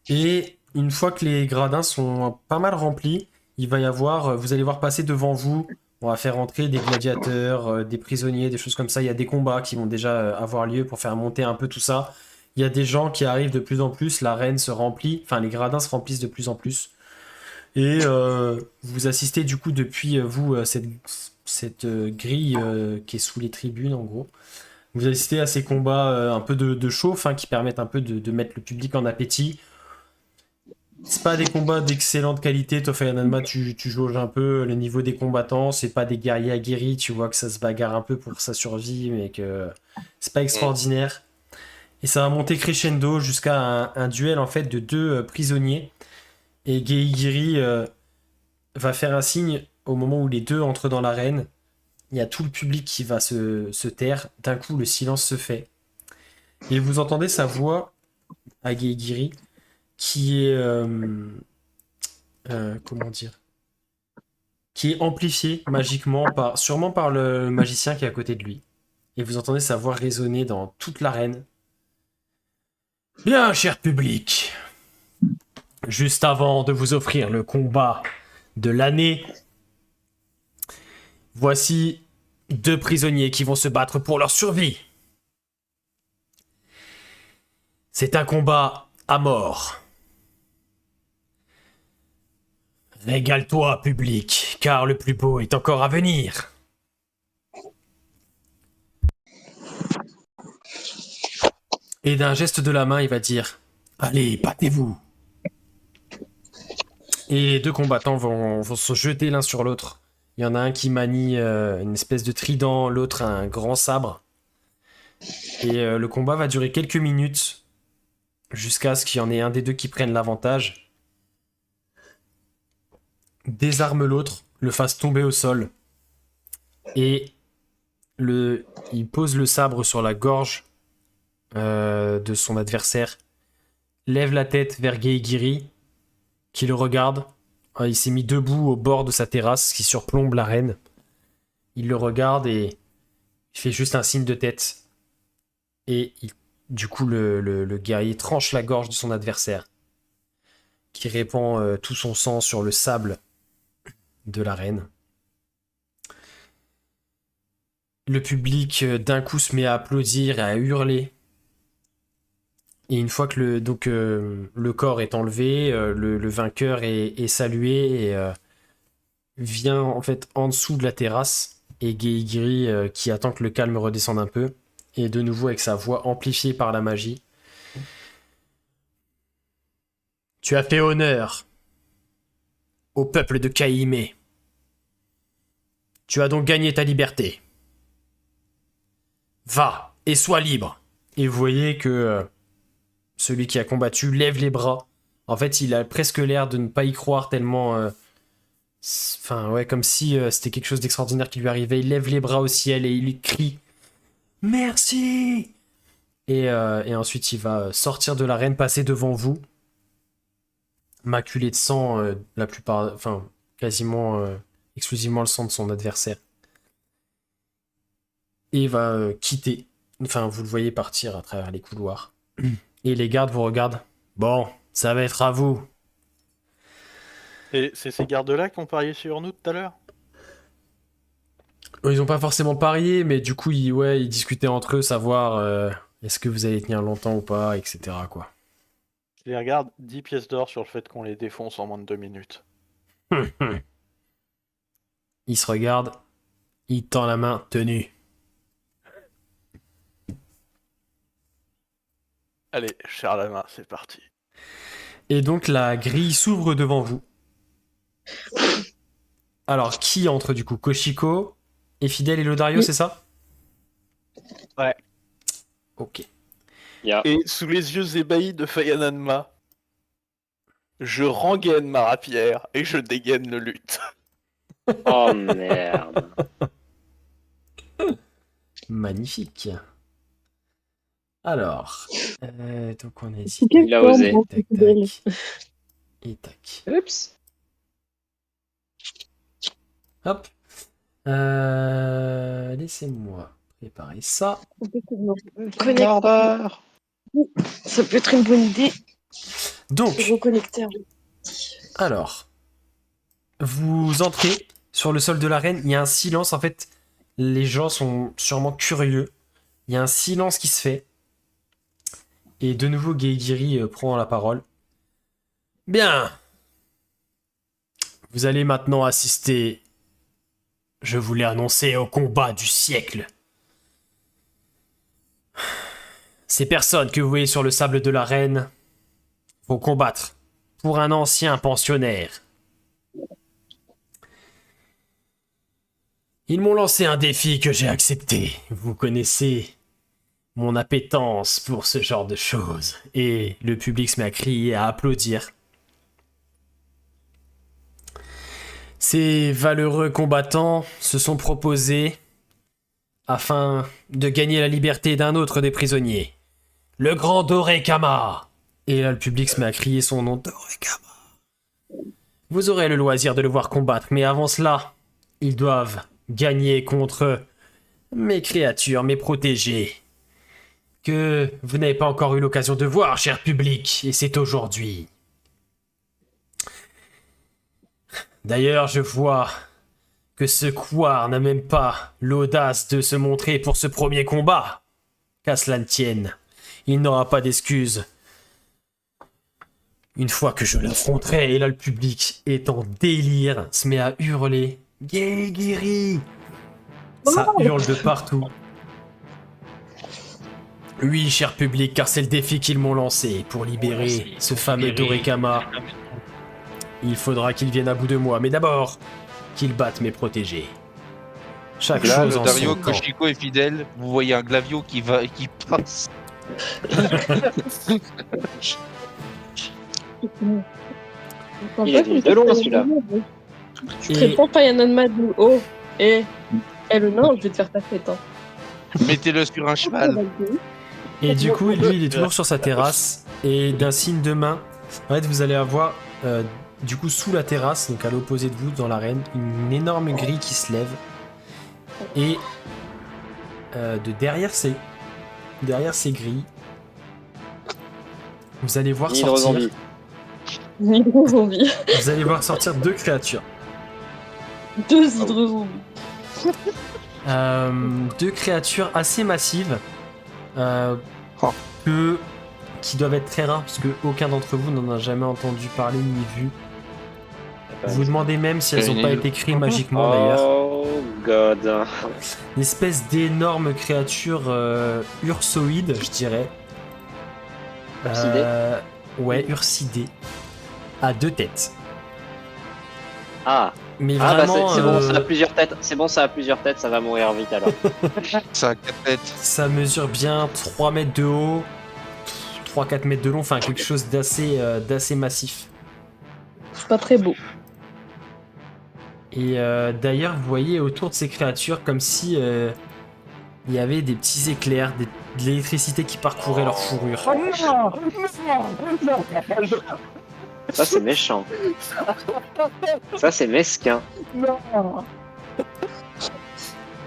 S1: Et une fois que les gradins sont pas mal remplis, il va y avoir, vous allez voir passer devant vous, on va faire entrer des gladiateurs, des prisonniers, des choses comme ça. Il y a des combats qui vont déjà avoir lieu pour faire monter un peu tout ça. Il y a des gens qui arrivent de plus en plus, l'arène se remplit, enfin les gradins se remplissent de plus en plus. Et vous assistez du coup depuis vous cette grille qui est sous les tribunes en gros. Vous assistez à ces combats un peu de chauffe qui permettent un peu de mettre le public en appétit. C'est pas des combats d'excellente qualité, Tofa Yananma, tu jauges un peu le niveau des combattants, c'est pas des guerriers aguerris, tu vois que ça se bagarre un peu pour sa survie, mais que c'est pas extraordinaire. Et ça va monter crescendo jusqu'à un duel en fait de deux prisonniers. Et Geigiri va faire un signe au moment où les deux entrent dans l'arène. Il y a tout le public qui va se taire. D'un coup, le silence se fait. Et vous entendez sa voix à Geigiri qui est... comment dire? Qui est amplifiée magiquement, sûrement par le magicien qui est à côté de lui. Et vous entendez sa voix résonner dans toute l'arène. Bien, cher public, juste avant de vous offrir le combat de l'année, voici deux prisonniers qui vont se battre pour leur survie. C'est un combat à mort. Régale-toi, public, car le plus beau est encore à venir. Et d'un geste de la main, il va dire « Allez, battez-vous !» Et les deux combattants vont se jeter l'un sur l'autre. Il y en a un qui manie une espèce de trident, l'autre un grand sabre. Et le combat va durer quelques minutes, jusqu'à ce qu'il y en ait un des deux qui prenne l'avantage, désarme l'autre, le fasse tomber au sol, et il pose le sabre sur la gorge de son adversaire, lève la tête vers Geigiri, qui le regarde. Il s'est mis debout au bord de sa terrasse qui surplombe l'arène. Il le regarde et il fait juste un signe de tête. Et du coup, le guerrier tranche la gorge de son adversaire, qui répand tout son sang sur le sable de l'arène. Le public d'un coup se met à applaudir et à hurler. Et une fois que le corps est enlevé, le vainqueur est salué et vient en fait en dessous de la terrasse. Et Geigiri, qui attend que le calme redescende un peu, et de nouveau avec sa voix amplifiée par la magie. Tu as fait honneur au peuple de Kaïmé. Tu as donc gagné ta liberté. Va et sois libre. Et vous voyez que celui qui a combattu lève les bras. En fait, il a presque l'air de ne pas y croire tellement... Enfin, ouais, comme si c'était quelque chose d'extraordinaire qui lui arrivait. Il lève les bras au ciel et il crie « Merci !» et ensuite, il va sortir de l'arène, passer devant vous, maculé de sang, la plupart... Enfin, quasiment exclusivement le sang de son adversaire. Et va quitter Enfin, vous le voyez partir à travers les couloirs. Et les gardes vous regardent. Bon, ça va être à vous.
S2: Et c'est ces gardes-là qui ont parié sur nous tout à l'heure?
S1: Ils ont pas forcément parié, mais du coup, ils discutaient entre eux, savoir est-ce que vous allez tenir longtemps ou pas, etc. quoi.
S2: Je les regarde, 10 pièces d'or sur le fait qu'on les défonce en moins de 2 minutes.
S1: Il se regarde, il tend la main, tenue.
S2: Allez, je serre la main, c'est parti.
S1: Et donc la grille s'ouvre devant vous. Alors, qui entre du coup? Koshiko et Fidèle et Lodario,
S4: Oui.
S1: c'est ça?
S2: Ouais.
S1: Ok.
S2: Et sous les yeux ébahis de Fayananma, je rengaine ma rapière et je dégaine le luth.
S6: Oh merde.
S1: Magnifique. Alors, donc on a dit
S6: Il a osé.
S1: tac, tac, et tac.
S6: Oups.
S1: Hop. Laissez-moi préparer ça.
S3: Mordeur.
S4: Ça peut être une bonne idée
S1: Donc,
S4: de reconnecter.
S1: alors, vous entrez sur le sol de l'arène. Il y a un silence. En fait, les gens sont sûrement curieux. Il y a un silence qui se fait. Et de nouveau, Geigiri prend la parole. Bien. Vous allez maintenant assister, je vous l'ai annoncé, au combat du siècle. Ces personnes que vous voyez sur le sable de l'arène vont combattre pour un ancien pensionnaire. Ils m'ont lancé un défi que j'ai accepté. Vous connaissez mon appétence pour ce genre de choses. Et le public se met à crier, à applaudir. Ces valeureux combattants se sont proposés afin de gagner la liberté d'un autre des prisonniers, le grand Dorekama. Et là, le public se met à crier son nom, Dorekama. Vous aurez le loisir de le voir combattre, mais avant cela, ils doivent gagner contre mes créatures, mes protégés, que vous n'avez pas encore eu l'occasion de voir, cher public, et c'est aujourd'hui. D'ailleurs, je vois que ce couard n'a même pas l'audace de se montrer pour ce premier combat. Qu'à cela ne tienne, il n'aura pas d'excuses. Une fois que je l'affronterai, et là le public est en délire, se met à hurler. Geigiri! Ça hurle de partout. Oui, cher public, car c'est le défi qu'ils m'ont lancé pour libérer ce fameux Dorekama. Il faudra qu'ils viennent à bout de moi, mais d'abord, qu'ils battent mes protégés. Chaque
S5: Là,
S1: chose en
S5: Lodario,
S1: son temps.
S5: Koshiko est fidèle. Vous voyez un Glavio qui passe.
S6: Il est venu de loin, celui-là.
S4: Je préfère pas Yananma de oh, le nain, je vais te faire ta fête. Hein.
S5: Mettez-le sur un cheval.
S1: Et du coup, lui, il est toujours sur sa terrasse. Et d'un signe de main, en fait, vous allez avoir, du coup, sous la terrasse, donc à l'opposé de vous, dans l'arène, une énorme grille qui se lève. Et de derrière ces grilles, vous allez voir sortir.
S4: Hydro-zombies.
S1: Vous allez voir sortir deux créatures.
S4: 2 hydro-zombies.
S1: Deux créatures assez massives. Qui doivent être très rares parce que aucun d'entre vous n'en a jamais entendu parler ni vu. Vous vous demandez même si elles n'ont pas été créées magiquement d'ailleurs.
S6: Oh god.
S1: Une espèce d'énorme créature ursoïde, je dirais.
S6: Ursidée
S1: Ouais, ursidée. À 2 têtes.
S6: Ah.
S1: Mais
S6: Ah bah
S1: vraiment,
S6: c'est bon, ça a plusieurs têtes. C'est bon, ça a plusieurs têtes, ça va mourir vite alors.
S5: Ça a 4 têtes.
S1: ça mesure bien 3 mètres de haut, 3-4 mètres de long, enfin quelque chose d'assez massif.
S4: C'est pas très beau.
S1: Et d'ailleurs, vous voyez autour de ces créatures comme si il y avait des petits éclairs, de l'électricité qui parcourait leur fourrure.
S6: Ça c'est méchant. Ça c'est mesquin.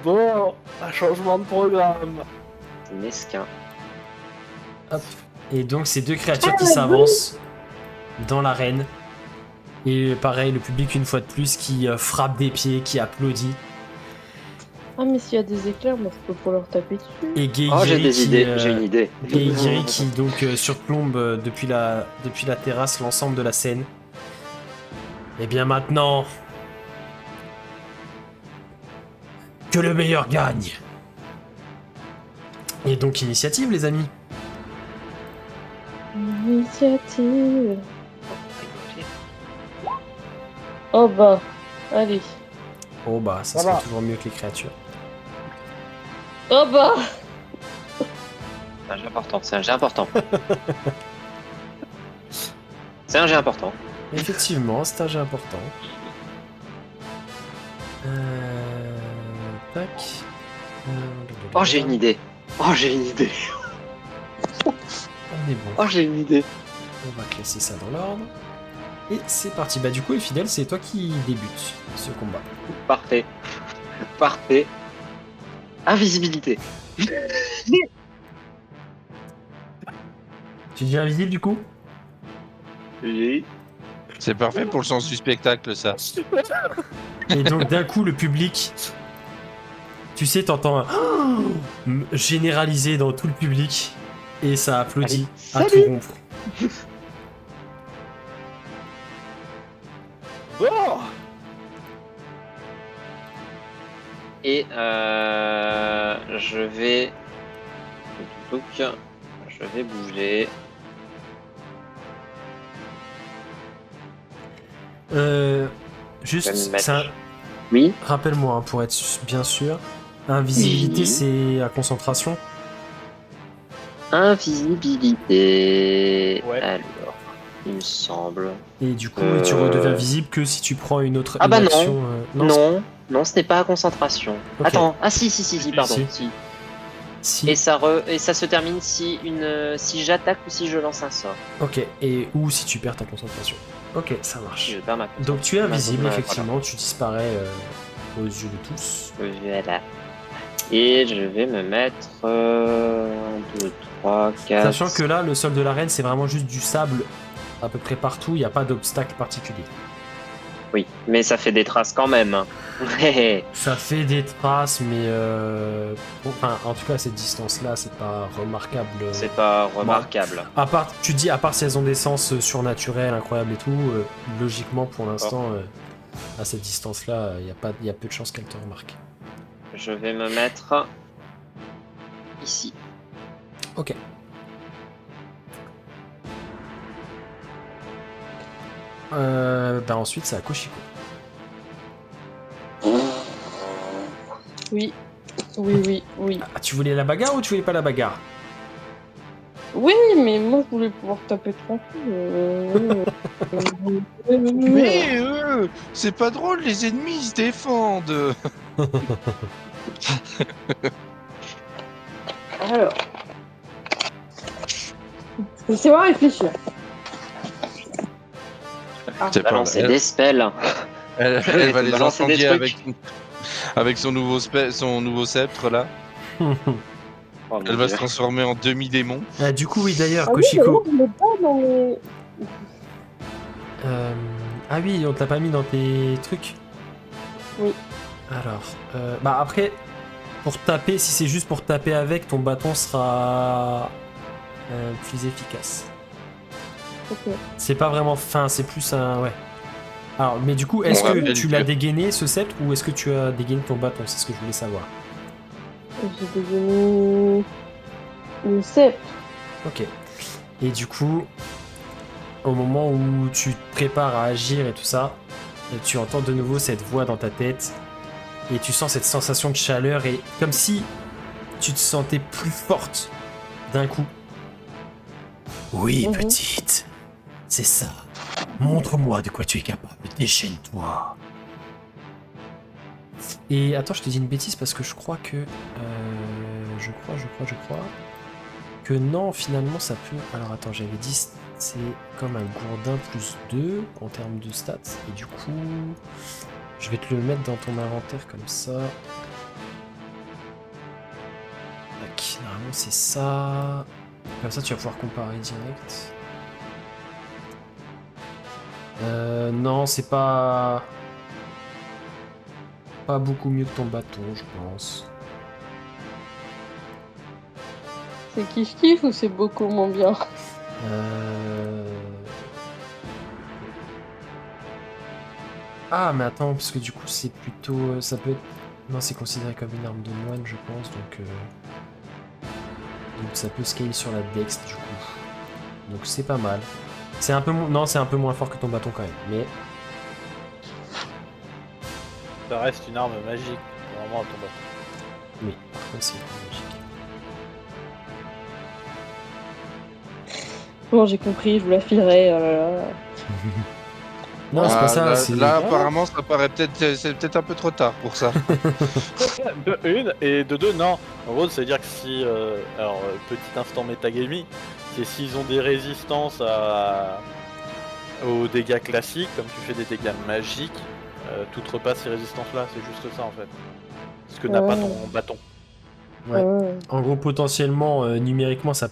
S2: Bon, un changement de programme.
S6: C'est mesquin.
S1: Hop. Et donc, c'est deux créatures qui s'avancent dans l'arène. Et pareil, le public, une fois de plus, qui frappe des pieds, qui applaudit.
S4: Ah, mais s'il y a des éclairs, moi je peux pas leur taper dessus.
S1: Et Geigiri
S6: Oh, j'ai des
S1: qui,
S6: idées, j'ai une idée.
S1: Geigiri qui donc surplombe depuis la terrasse l'ensemble de la scène. Et bien maintenant, que le meilleur gagne. Et donc initiative les amis.
S4: Initiative. Oh bah, allez.
S1: Oh bah ça sera toujours mieux que les créatures.
S4: Oh bah.
S6: C'est un jet important, c'est un jet important. C'est un jet important.
S1: Effectivement, c'est un jet important. Tac.
S6: Oh, j'ai une idée. Oh, j'ai une idée.
S1: On est bon.
S6: Oh, j'ai une idée.
S1: On va classer ça dans l'ordre. Et c'est parti. Bah du coup, Fidèle, c'est toi qui débute ce combat.
S6: Parfait. Parfait. Invisibilité.
S1: Tu deviens invisible du coup?
S6: Oui.
S5: C'est parfait pour le sens du spectacle, ça.
S1: Et donc d'un coup, le public, tu sais, t'entends un généralisé dans tout le public et ça applaudit à tout rompre.
S2: Bon.
S6: Et je vais bouger.
S1: Juste,
S6: Je vais me mettre-
S1: ça,
S6: Oui.
S1: rappelle-moi hein, pour être bien sûr, invisibilité
S6: Oui.
S1: c'est à concentration.
S6: Invisibilité.
S2: Ouais.
S6: Alors, il me semble.
S1: Et du coup, tu redeviens visible que si tu prends une autre
S6: Ah
S1: une
S6: bah non.
S1: action.
S6: Non, ce n'est pas à concentration.
S1: Ok.
S6: Attends, ah si, pardon.
S1: Si.
S6: Si.
S1: Si.
S6: Et ça se termine si j'attaque ou si je lance un sort.
S1: Ok. Et ou si tu perds ta concentration. Ok, ça
S6: Si
S1: marche.
S6: je perds ma
S1: Donc tu es invisible,
S6: Voilà.
S1: effectivement, tu disparais aux yeux de tous.
S6: Voilà. Et je vais me mettre 1, 2, 3, 4.
S1: Sachant que là, le sol de l'arène, c'est vraiment juste du sable à peu près partout, il n'y a pas d'obstacle particulier.
S6: Oui, mais ça fait des traces quand même.
S1: Ça fait des traces, mais enfin, en tout cas, à cette distance-là, c'est pas remarquable.
S6: C'est pas remarquable.
S1: À part, tu dis, à part si elles ont des sens surnaturels, incroyables et tout, logiquement, pour l'instant, à cette distance-là, il y a peu de chances qu'elles te remarquent.
S6: Je vais me mettre ici.
S1: Ok. Ensuite, c'est à Koshiko.
S4: Oui. Oui.
S1: Ah, tu voulais la bagarre ou tu voulais pas la bagarre?
S4: Oui, mais moi je voulais pouvoir taper tranquille.
S5: Mais c'est pas drôle, les ennemis ils se défendent.
S4: Alors. Laissez-moi réfléchir.
S5: C'est pas
S6: Balancer
S5: elle.
S6: des spells.
S5: Elle va les
S6: Balancer des
S5: incendier
S6: trucs.
S5: avec son nouveau sceptre là.
S6: Oh, mon
S5: Elle va
S6: Dieu.
S5: se transformer en demi-démon.
S1: Ah, du coup, oui, d'ailleurs,
S4: Ah oui,
S1: Koshiko.
S4: mais moi, je l'ai pas dans les...
S1: Ah oui, on te l'a pas mis dans tes trucs?
S4: Oui.
S1: Alors, après, pour taper, si c'est juste pour taper avec, ton bâton sera plus efficace.
S4: Ok.
S1: C'est pas vraiment fin, c'est plus un... Ouais. Alors, mais du coup, est-ce
S5: On
S1: que
S5: rappelle
S1: tu
S5: que-
S1: l'as dégainé, ce sceptre, ou est-ce que tu as dégainé ton bâton? C'est ce que je voulais savoir.
S4: J'ai devenu le sceptre.
S1: Ok. Et du coup, au moment où tu te prépares à agir et tout ça, tu entends de nouveau cette voix dans ta tête et tu sens cette sensation de chaleur et comme si tu te sentais plus forte d'un coup. Oui,
S4: Mhm.
S1: petite, c'est ça. Montre-moi de quoi tu es capable. Déchaîne-toi. Et attends, je te dis une bêtise parce que je crois que... je crois que non, finalement, ça peut... Alors attends, j'avais dit c'est comme un gourdin plus 2 en termes de stats. Et du coup, je vais te le mettre dans ton inventaire comme ça. Tac, normalement c'est ça. Comme ça tu vas pouvoir comparer direct. Non, c'est pas beaucoup mieux que ton bâton, je pense.
S4: C'est kiff-kiff ou c'est beaucoup moins bien?
S1: Ah, mais attends, parce que du coup, c'est plutôt. Ça peut être. Non, c'est considéré comme une arme de moine, je pense, donc. Donc ça peut scale sur la dex, du coup. Donc c'est pas mal. C'est un peu Non, c'est un peu moins fort que ton bâton quand même, mais.
S2: Ça reste une arme magique, vraiment à ton bâton.
S1: Oui, par contre, c'est magique.
S4: Bon, j'ai compris, je vous la filerai. Oh là là.
S1: Non, c'est pas ça,
S5: là,
S1: c'est.
S5: là, apparemment, ça paraît c'est peut-être un peu trop tard pour ça.
S2: De une, et de deux, non. En gros, c'est-à-dire que si... petit instant metagaming, c'est s'ils ont des résistances aux dégâts classiques, comme tu fais des dégâts magiques, tout repasse ces résistances-là, c'est juste ça en fait. Ce que n'a pas ton bâton.
S1: Ouais. En gros, potentiellement, numériquement, ça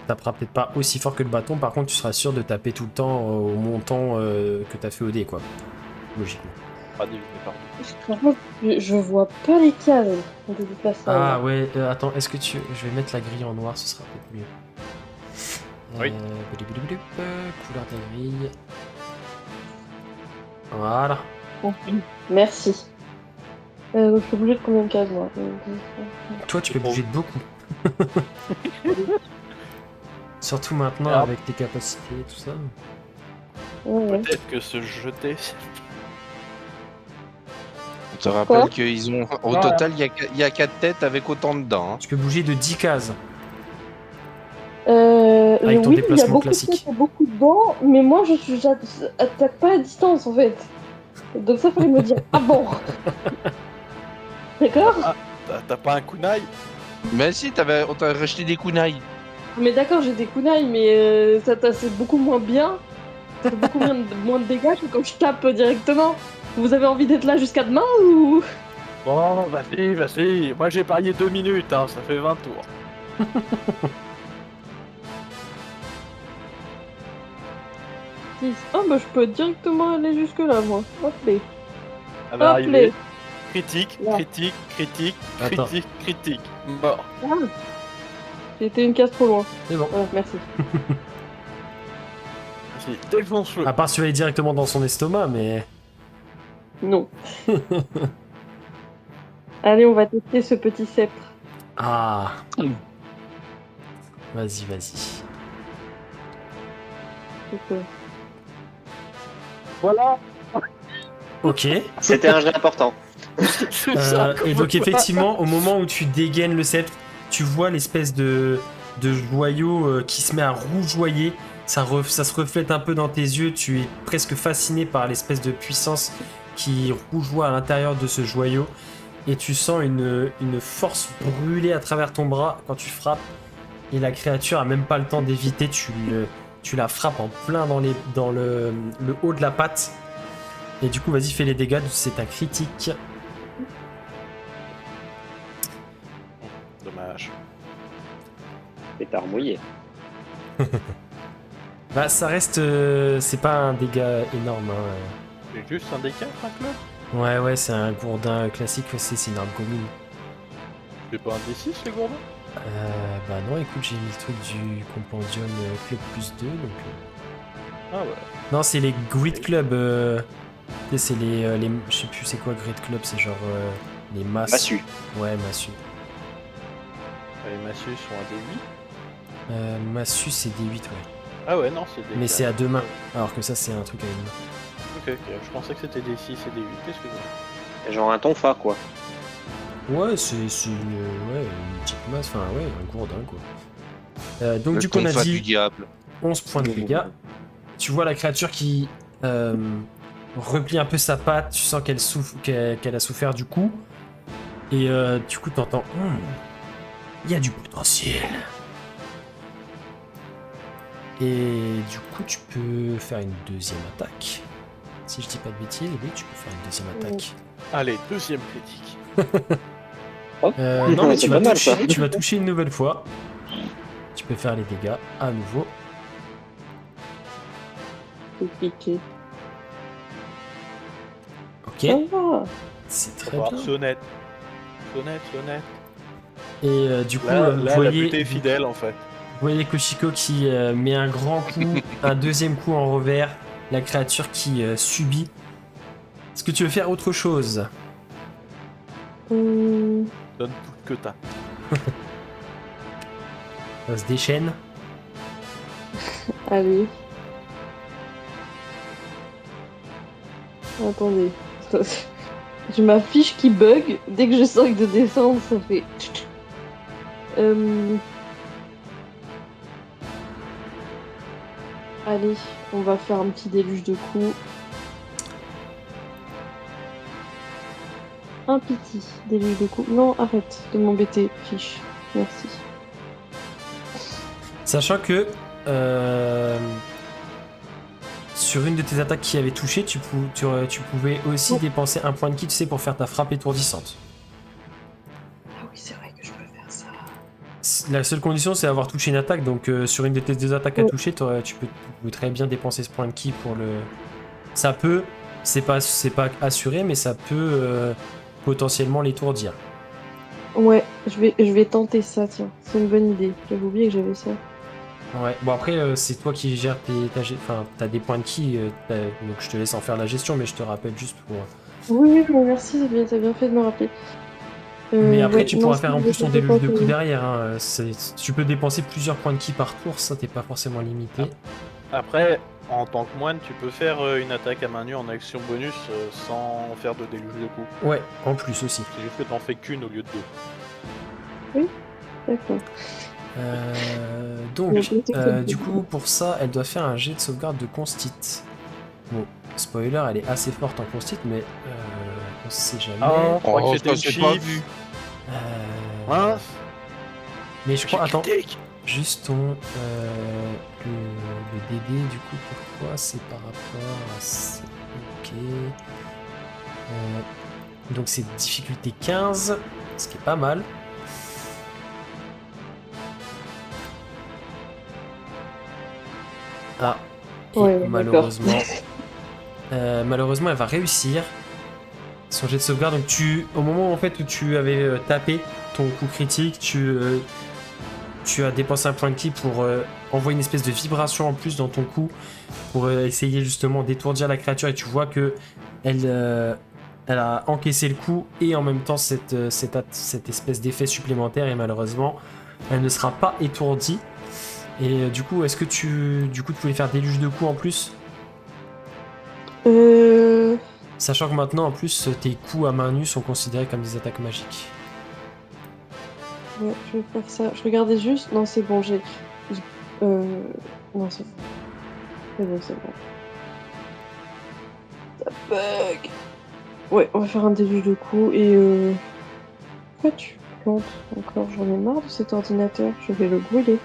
S1: tapera peut-être pas aussi fort que le bâton. Par contre, tu seras sûr de taper tout le temps au montant que t'as fait au dé, quoi. Logiquement.
S2: Pas divisé par deux.
S4: Franchement, je vois pas les cases de toute façon.
S1: Ah ouais, attends, est-ce que tu... Je vais mettre la grille en noir, ce sera peut-être mieux.
S2: Oui.
S1: Couleur de la grille. Voilà.
S4: Merci. Je suis obligée de combien de cases, moi?
S1: Toi, tu peux bouger de beaucoup. Surtout maintenant,
S2: Alors.
S1: avec tes capacités et tout ça.
S4: Ouais.
S2: Peut-être que se jeter...
S5: On te rappelle
S4: Quoi
S5: qu'ils ont. Au
S2: Ouais.
S5: total, il y a 4 têtes avec autant dedans. Hein.
S1: Tu peux bouger de 10 cases.
S4: Avec
S1: ton déplacement classique.
S4: Il y a beaucoup de dents, mais moi j'attaque pas à distance en fait. Donc ça fallait me dire ah bon. D'accord.
S2: T'as pas un kunai?
S5: Mais si, on t'a racheté des kunai.
S4: Mais d'accord, j'ai des kunai, mais c'est beaucoup moins bien. Ça fait beaucoup moins de dégâts que quand je tape directement. Vous avez envie d'être là jusqu'à demain ou?
S2: Bon, vas-y. Moi j'ai parié 2 minutes, hein, ça fait 20 tours.
S4: Ah bah je peux directement aller jusque là moi. Hop là.
S2: Ça va
S4: Hop
S2: arriver.
S4: là.
S2: Critique,
S4: Ouais.
S1: Attends.
S2: critique. Mort.
S4: Ah. J'ai été une case trop loin.
S1: C'est bon.
S4: Ouais, merci.
S2: Vas-y, défonce-le.
S1: À part si tu vas aller directement dans son estomac, mais...
S4: Non. Allez, on va tester ce petit sceptre.
S1: Ah. Vas-y.
S4: Donc,
S2: Voilà.
S1: Ok.
S6: C'était un jeu important.
S2: C'est ça,
S1: Et donc
S2: comment-
S1: effectivement, au moment où tu dégaines le sceptre, tu vois l'espèce de joyau qui se met à rougeoyer. Ça se reflète un peu dans tes yeux. Tu es presque fasciné par l'espèce de puissance qui rougeoie à l'intérieur de ce joyau. Et tu sens une force brûler à travers ton bras quand tu frappes. Et la créature a même pas le temps d'éviter. Tu la frappes en plein dans le haut de la patte. Et du coup, vas-y, fais les dégâts. C'est ta critique.
S2: Dommage.
S6: Pétard mouillé.
S1: Bah, ça reste. C'est pas un dégât énorme. Hein.
S2: C'est juste un dégât, Franklin.
S1: Ouais, c'est un gourdin classique. C'est une arme commune.
S2: C'est pas un D6 les gourdins?
S1: Bah, non, écoute, j'ai mis le truc du Compendium Club plus 2. Donc,
S2: Ah ouais.
S1: non, c'est les Grid Club. Tu sais, c'est les. Je sais plus c'est quoi Grid Club. C'est genre. Les masses.
S6: Massu.
S1: Ouais, massu.
S2: Les massus sont à D8.
S1: Massu, c'est D8, ouais.
S2: Ah ouais, non, c'est D8.
S1: Mais c'est à deux mains. Alors que ça, c'est un truc à une main.
S2: Ok, je pensais que c'était D6 et D8. Excuse-moi.
S6: Genre un tonfa, quoi.
S1: Ouais, c'est une petite masse, enfin ouais, un gourdin quoi. Donc
S5: Le
S1: du coup on a
S5: tonfa
S1: dit
S5: du diable.
S1: 11 points de dégâts. Tu vois la créature qui replie un peu sa patte, tu sens qu'elle a souffert du coup. Et du coup t'entends, il y a du potentiel. Et du coup tu peux faire une deuxième attaque. Si je dis pas de bêtises, oui tu peux faire une deuxième attaque.
S2: Allez, deuxième critique.
S1: Non, mais
S6: C'est pas mal, ça.
S1: tu vas toucher une nouvelle fois. Tu peux faire les dégâts à nouveau.
S4: C'est piqué.
S1: Ok,
S4: Ça va.
S1: c'est
S2: Faut
S1: très
S2: voir
S1: bien.
S2: sonnette. Sonnette.
S1: Et du coup,
S2: Là,
S1: vous
S2: la
S1: voyez,
S2: butée est fidèle en fait.
S1: vous voyez Koshiko qui met un grand coup, un deuxième coup en revers. La créature qui subit. Est-ce que tu veux faire autre chose?
S4: Hum,
S2: Donne tout ce que t'as.
S1: Ça se déchaîne.
S4: allez. Attendez. J'ai ma fiche qui bug. Dès que j'essaie de descendre, ça fait. Allez, on va faire un petit déluge de coups. Un piti, déluge de coups. Non, arrête de m'embêter, fiche. Merci.
S1: Sachant que sur une de tes attaques qui avait touché, tu pouvais aussi
S4: Oh.
S1: dépenser un point de ki, tu sais, pour faire ta frappe étourdissante.
S4: Ah oui, c'est vrai que je peux faire ça.
S1: La seule condition, c'est avoir touché une attaque. Donc, sur une de tes deux attaques à
S4: Ouais.
S1: toucher, tu peux très bien dépenser ce point de ki pour le. Ça peut, c'est pas assuré, mais ça peut potentiellement l'étourdir.
S4: Ouais, je vais tenter ça, tiens. C'est une bonne idée. J'avais oublié que j'avais ça.
S1: Ouais. Bon après, c'est toi qui gères enfin, t'as des points de ki, donc je te laisse en faire la gestion, mais je te rappelle juste pour.
S4: Oui, bon, merci, t'as bien fait de me rappeler.
S1: Mais après,
S4: Ouais,
S1: tu
S4: non,
S1: pourras
S4: ça,
S1: faire en
S4: je
S1: plus ton
S4: vais
S1: déluge de
S4: tenter.
S1: coups derrière. Hein. Tu peux dépenser plusieurs points de ki par tour, ça t'es pas forcément limité.
S2: Après, en tant que moine, tu peux faire une attaque à main nue en action bonus sans faire de déluge de coups.
S1: Ouais, en plus aussi.
S2: C'est juste que t'en fais qu'une au lieu de deux.
S4: D'accord.
S1: Donc,
S4: Ouais, c'est
S1: du
S4: cool.
S1: coup, pour ça, elle doit faire un jet de sauvegarde de constit. Bon, spoiler, elle est assez forte en constit, mais on sait jamais.
S2: Ah, je crois que
S5: Oh,
S2: c'était
S5: ça
S2: une
S5: s'est pas
S2: cheat.
S5: vu.
S2: Hein
S1: Mais je crois, attends,
S2: Critique.
S1: juste le DD, du coup, pourquoi c'est par rapport à ça? Ok. Donc c'est difficulté 15, ce qui est pas mal. Ah, et
S4: Ouais, d'accord.
S1: malheureusement, elle va réussir son jet de sauvegarde. Donc au moment en fait où tu avais tapé ton coup critique, tu as dépensé un point de ki pour envoyer une espèce de vibration en plus dans ton coup pour essayer justement d'étourdir la créature, et tu vois que elle a encaissé le coup et en même temps cette espèce d'effet supplémentaire, et malheureusement elle ne sera pas étourdie. Et du coup, est-ce que tu voulais faire déluge de coups en plus? Sachant que maintenant, en plus, tes coups à main nue sont considérés comme des attaques magiques.
S4: Ouais, je vais faire ça. Je regardais juste. Non, c'est bon, non, c'est bon. C'est bon. Ça bug. Ouais, on va faire un déluge de coups et pourquoi tu plantes encore? J'en ai marre de cet ordinateur. Je vais le brûler.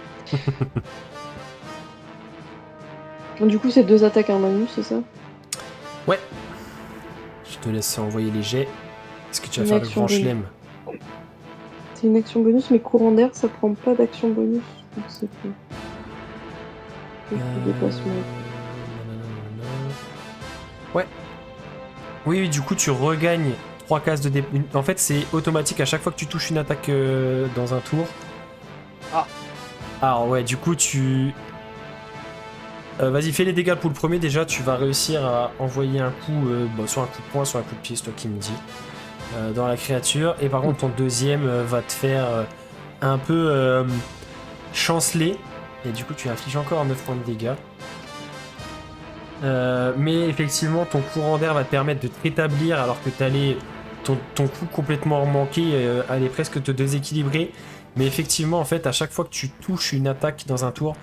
S4: Du coup, c'est 2 attaques à main nue, c'est ça?
S1: Ouais. Je te laisse envoyer les jets. Est-ce que tu vas
S4: Une
S1: faire le
S4: action
S1: grand
S4: bonus.
S1: chelem?
S4: C'est une action bonus, mais courant d'air, ça prend pas d'action bonus. Donc c'est que. Déplacement.
S1: Ouais. Oui, du coup, tu regagnes 3 cases de dé... En fait, c'est automatique à chaque fois que tu touches une attaque dans un tour.
S2: Ah.
S1: Alors, ouais, du coup, tu... vas-y, fais les dégâts pour le premier. Déjà, tu vas réussir à envoyer un coup, soit un coup de poing, soit un coup de pied, c'est toi qui me dis, dans la créature. Et par contre, ton deuxième va te faire un peu chanceler. Et du coup, tu infliges encore 9 points de dégâts. Mais effectivement, ton courant d'air va te permettre de te rétablir alors que t'allais ton coup complètement manqué allait presque te déséquilibrer. Mais effectivement, en fait, à chaque fois que tu touches une attaque dans un tour,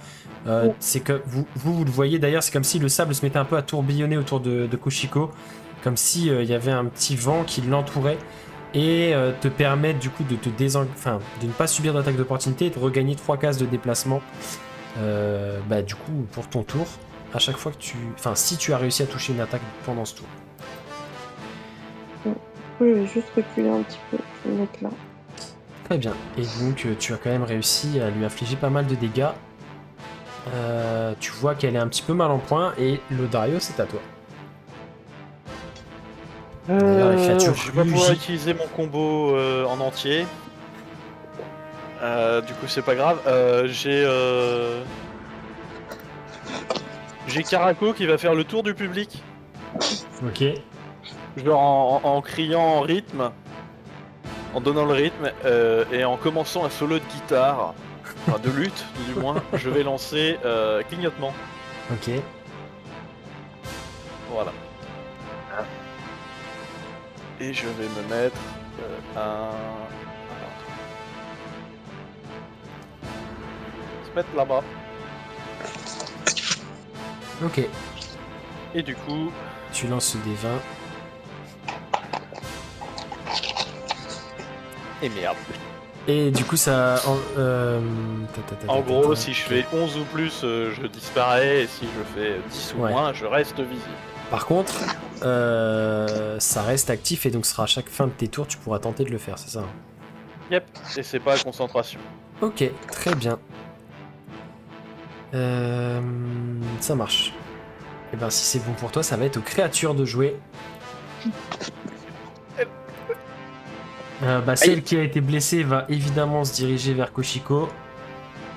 S1: c'est que vous le voyez d'ailleurs, c'est comme si le sable se mettait un peu à tourbillonner autour de Koshiko, comme si il y avait un petit vent qui l'entourait, et te permettre du coup de te de ne pas subir d'attaque d'opportunité et de regagner 3 cases de déplacement. Du coup, pour ton tour, à chaque fois que si tu as réussi à toucher une attaque pendant ce tour.
S4: Je vais juste reculer un petit peu. Je vais le mettre là.
S1: Très bien. Et donc, tu as quand même réussi à lui infliger pas mal de dégâts. Tu vois qu'elle est un petit peu mal en point. Et Lodario, c'est à toi. D'ailleurs, les créatures
S2: Je vais pas pouvoir
S1: rugissent.
S2: utiliser mon combo en entier. Du coup, c'est pas grave. J'ai Caraco qui va faire le tour du public.
S1: Ok.
S2: Genre en criant en rythme, en donnant le rythme, et en commençant un solo de guitare, enfin de lutte tout du moins, je vais lancer clignotement.
S1: Ok.
S2: Voilà. Et je vais me mettre se mettre là-bas.
S1: Ok.
S2: Et du coup,
S1: Tu lances des 20.
S2: et merde.
S1: Et du coup, ça.
S2: En gros, si je fais 11 ou plus, je disparais, et si je fais 10 ou
S1: Ouais.
S2: moins, je reste visible.
S1: Par contre, ça reste actif et donc ce sera à chaque fin de tes tours, tu pourras tenter de le faire, c'est ça?
S2: Yep, et c'est pas à concentration.
S1: Ok, très bien. Ça marche. Et ben si c'est bon pour toi, ça va être aux créatures de jouer. Celle qui a été blessée va évidemment se diriger vers Koshiko.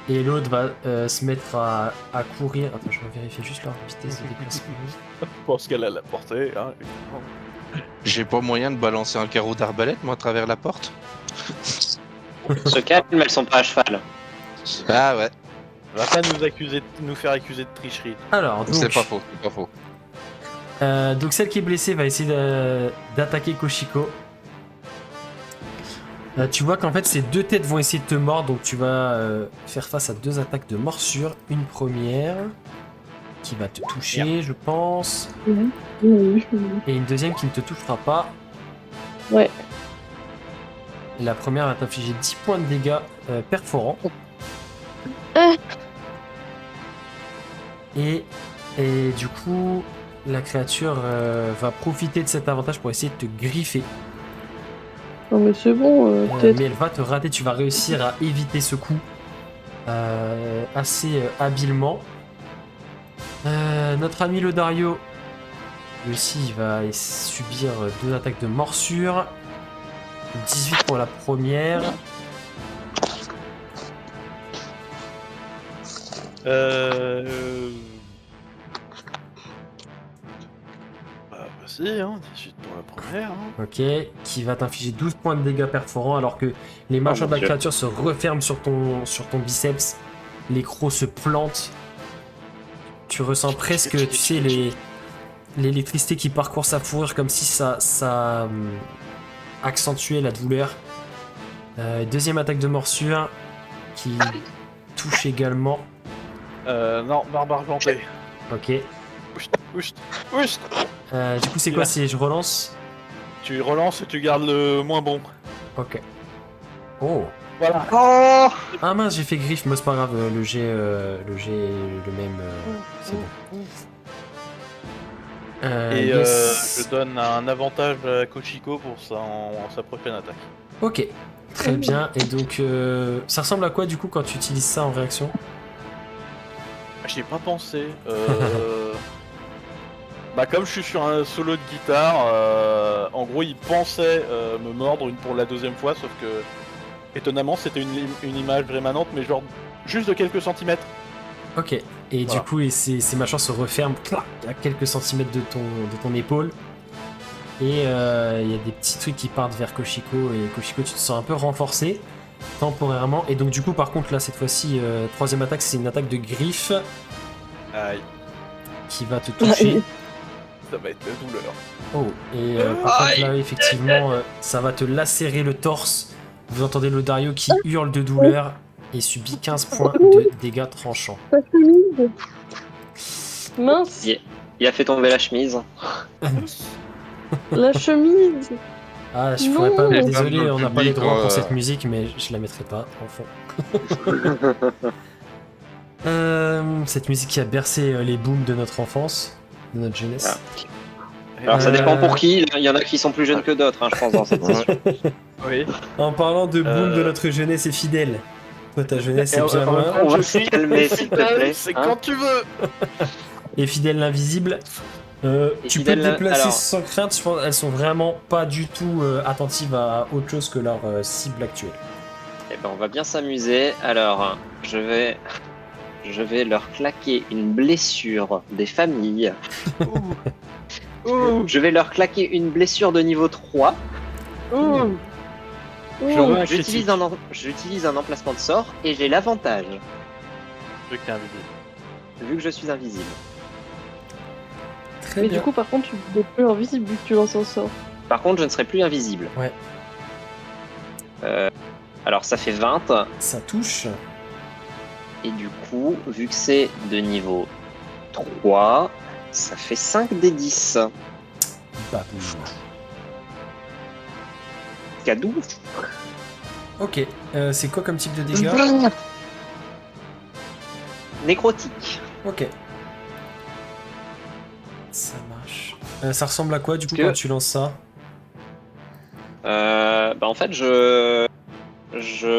S1: Et l'autre va se mettre à courir. Attends, je vais vérifier juste leur vitesse de déplacement.
S2: Je pense qu'elle a la portée, hein.
S5: J'ai pas moyen de balancer un carreau d'arbalète, moi, à travers la porte?
S6: Se calme, elles sont pas à cheval.
S5: Ah ouais,
S2: Va pas nous faire accuser de tricherie.
S1: Alors, donc,
S5: c'est pas faux, c'est pas faux.
S1: donc celle qui est blessée va essayer d'attaquer Koshiko. Tu vois qu'en fait ces deux têtes vont essayer de te mordre, donc tu vas faire face à deux attaques de morsure. Une première qui va te toucher, je pense,
S4: Oui.
S1: et une deuxième qui ne te touchera pas.
S4: Ouais.
S1: La première va t'infliger 10 points de dégâts perforants. Et du coup, la créature va profiter de cet avantage pour essayer de te griffer.
S4: Non mais c'est bon, peut-être.
S1: Mais elle va te rater, tu vas réussir à éviter ce coup assez habilement. Notre ami Lodario, lui aussi, il va subir deux attaques de morsure. 18 pour la première.
S2: Vas-y, hein, 18 pour la première. Hein.
S1: Ok, qui va t'infliger 12 points de dégâts perforants alors que les mâchoires de la
S6: Dieu.
S1: créature se referment sur ton biceps. Les crocs se plantent. Tu ressens presque, tu sais, l'électricité qui parcourt sa fourrure comme si ça accentuait la douleur. Deuxième attaque de morsure qui touche également.
S2: Non, barbare planté.
S1: Ok.
S2: Oust.
S1: Du coup, c'est quoi si je relance?
S2: Tu relances et tu gardes le moins bon.
S1: Ok. Oh.
S2: Voilà.
S3: Oh
S1: Ah mince, j'ai fait griffe, mais c'est pas grave, le jet est le même, c'est bon.
S2: Et
S1: Yes.
S2: je donne un avantage à Kochiko pour sa prochaine attaque.
S1: Ok, très bien. Et donc, ça ressemble à quoi du coup quand tu utilises ça en réaction?
S2: J'y ai pas pensé. Bah comme je suis sur un solo de guitare, en gros il pensait me mordre pour la deuxième fois, sauf que étonnamment c'était une image rémanente, mais genre juste de quelques centimètres.
S1: Ok. Et
S2: Voilà.
S1: du coup, ces machins se referment clac, à quelques centimètres de ton épaule. Et il y a des petits trucs qui partent vers Koshiko. Et Koshiko, tu te sens un peu renforcé temporairement. Et donc du coup, par contre, là, cette fois-ci, troisième attaque, c'est une attaque de griffe
S2: Aïe,
S1: qui va te toucher.
S2: ça va être la douleur.
S1: Oh, et par contre là effectivement ça va te lacérer le torse. Vous entendez Lodario qui hurle de douleur et subit 15 points de dégâts tranchants.
S4: Ta chemise. Mince,
S6: Il a fait tomber la chemise.
S4: la chemise.
S1: Ah je
S4: Non.
S1: pourrais pas,
S5: Les
S1: désolé
S5: femmes dans
S1: on
S5: le
S1: n'a pas les
S5: public,
S1: droits pour cette musique mais je la mettrai pas en fond. Cette musique qui a bercé les booms de notre enfance, de notre jeunesse.
S6: Alors ça dépend
S1: Euh,
S6: pour qui, il y en a qui sont plus jeunes que d'autres, hein, je pense, dans cette session.
S2: Oui.
S1: En parlant de boom de
S2: Euh.
S1: notre jeunesse et fidèle. Toi, ta jeunesse, c'est
S2: Et
S1: bien
S2: en même
S1: loin.
S2: temps,
S6: On va
S2: je
S6: se
S2: crie.
S6: calmer, s'il te plaît.
S2: C'est
S6: hein.
S2: quand tu veux.
S1: Et fidèle l'invisible.
S6: Et
S1: Tu peux te
S6: fidèle,
S1: déplacer
S6: alors-
S1: sans crainte. Je pense elles sont vraiment pas du tout attentives à autre chose que leur cible actuelle.
S6: Eh ben, on va bien s'amuser. Alors, je vais leur claquer une blessure des familles.
S2: Ouh.
S6: Je vais leur claquer une blessure de niveau 3.
S2: Ouh. Je
S4: Oh,
S2: veux un
S6: J'utilise
S2: critique.
S6: j'utilise un emplacement de sort et j'ai l'avantage,
S2: Vu que t'es invisible.
S6: vu que je suis invisible.
S1: Très
S4: mais
S1: bien.
S4: du coup, par contre, tu n'es plus invisible vu que tu lances un sort.
S6: Par contre, je ne serai plus invisible.
S1: Ouais.
S6: Alors, ça fait 20.
S1: Ça touche.
S6: Et du coup, vu que c'est de niveau 3, ça fait 5 des 10.
S1: Babouche.
S6: Cadou.
S1: Ok. C'est quoi comme type de dégâts?
S6: Nécrotique.
S1: Ok. Ça marche. Ça ressemble à quoi du coup
S6: Que-
S1: quand tu lances ça?
S6: En fait, je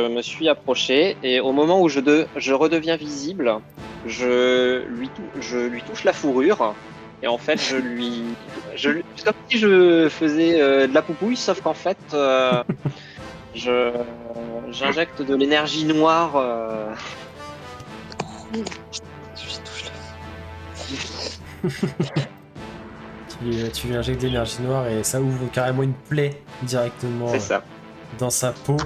S6: me suis approché et au moment où je redeviens visible, je lui touche la fourrure et en fait c'est comme si je faisais de la poupouille, sauf qu'en fait j'injecte de l'énergie noire.
S1: Tu lui injectes de l'énergie noire et ça ouvre carrément une plaie directement
S6: C'est ça.
S1: dans sa peau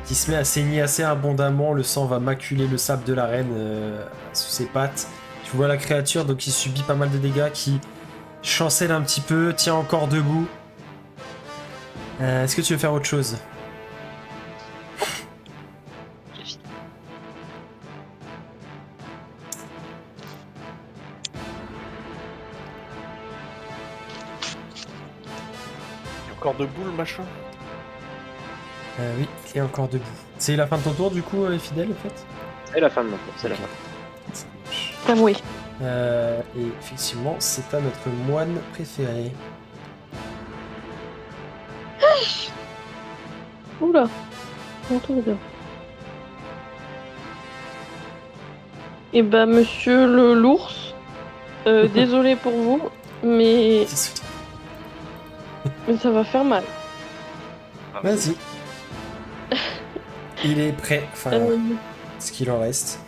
S1: qui se met à saigner assez abondamment. Le sang va maculer le sable de l'arène sous ses pattes. Tu vois la créature donc qui subit pas mal de dégâts, qui chancelle un petit peu, tient encore debout. Est-ce que tu veux faire autre chose?
S2: Il est encore debout le machin.
S1: Oui, il est encore debout. C'est la fin de ton tour du coup, fidèle en fait?
S6: C'est la fin de mon tour. C'est la
S1: Ok.
S6: fin.
S1: Ça marche.
S4: Ah oui.
S1: Et effectivement, c'est à notre moine préféré.
S4: Oula. Mon tour est bien. Eh ben, monsieur l'ours, désolé pour vous, mais ça va faire mal.
S1: Vas-y. Il est prêt, enfin,
S4: Euh,
S1: ce qu'il en reste.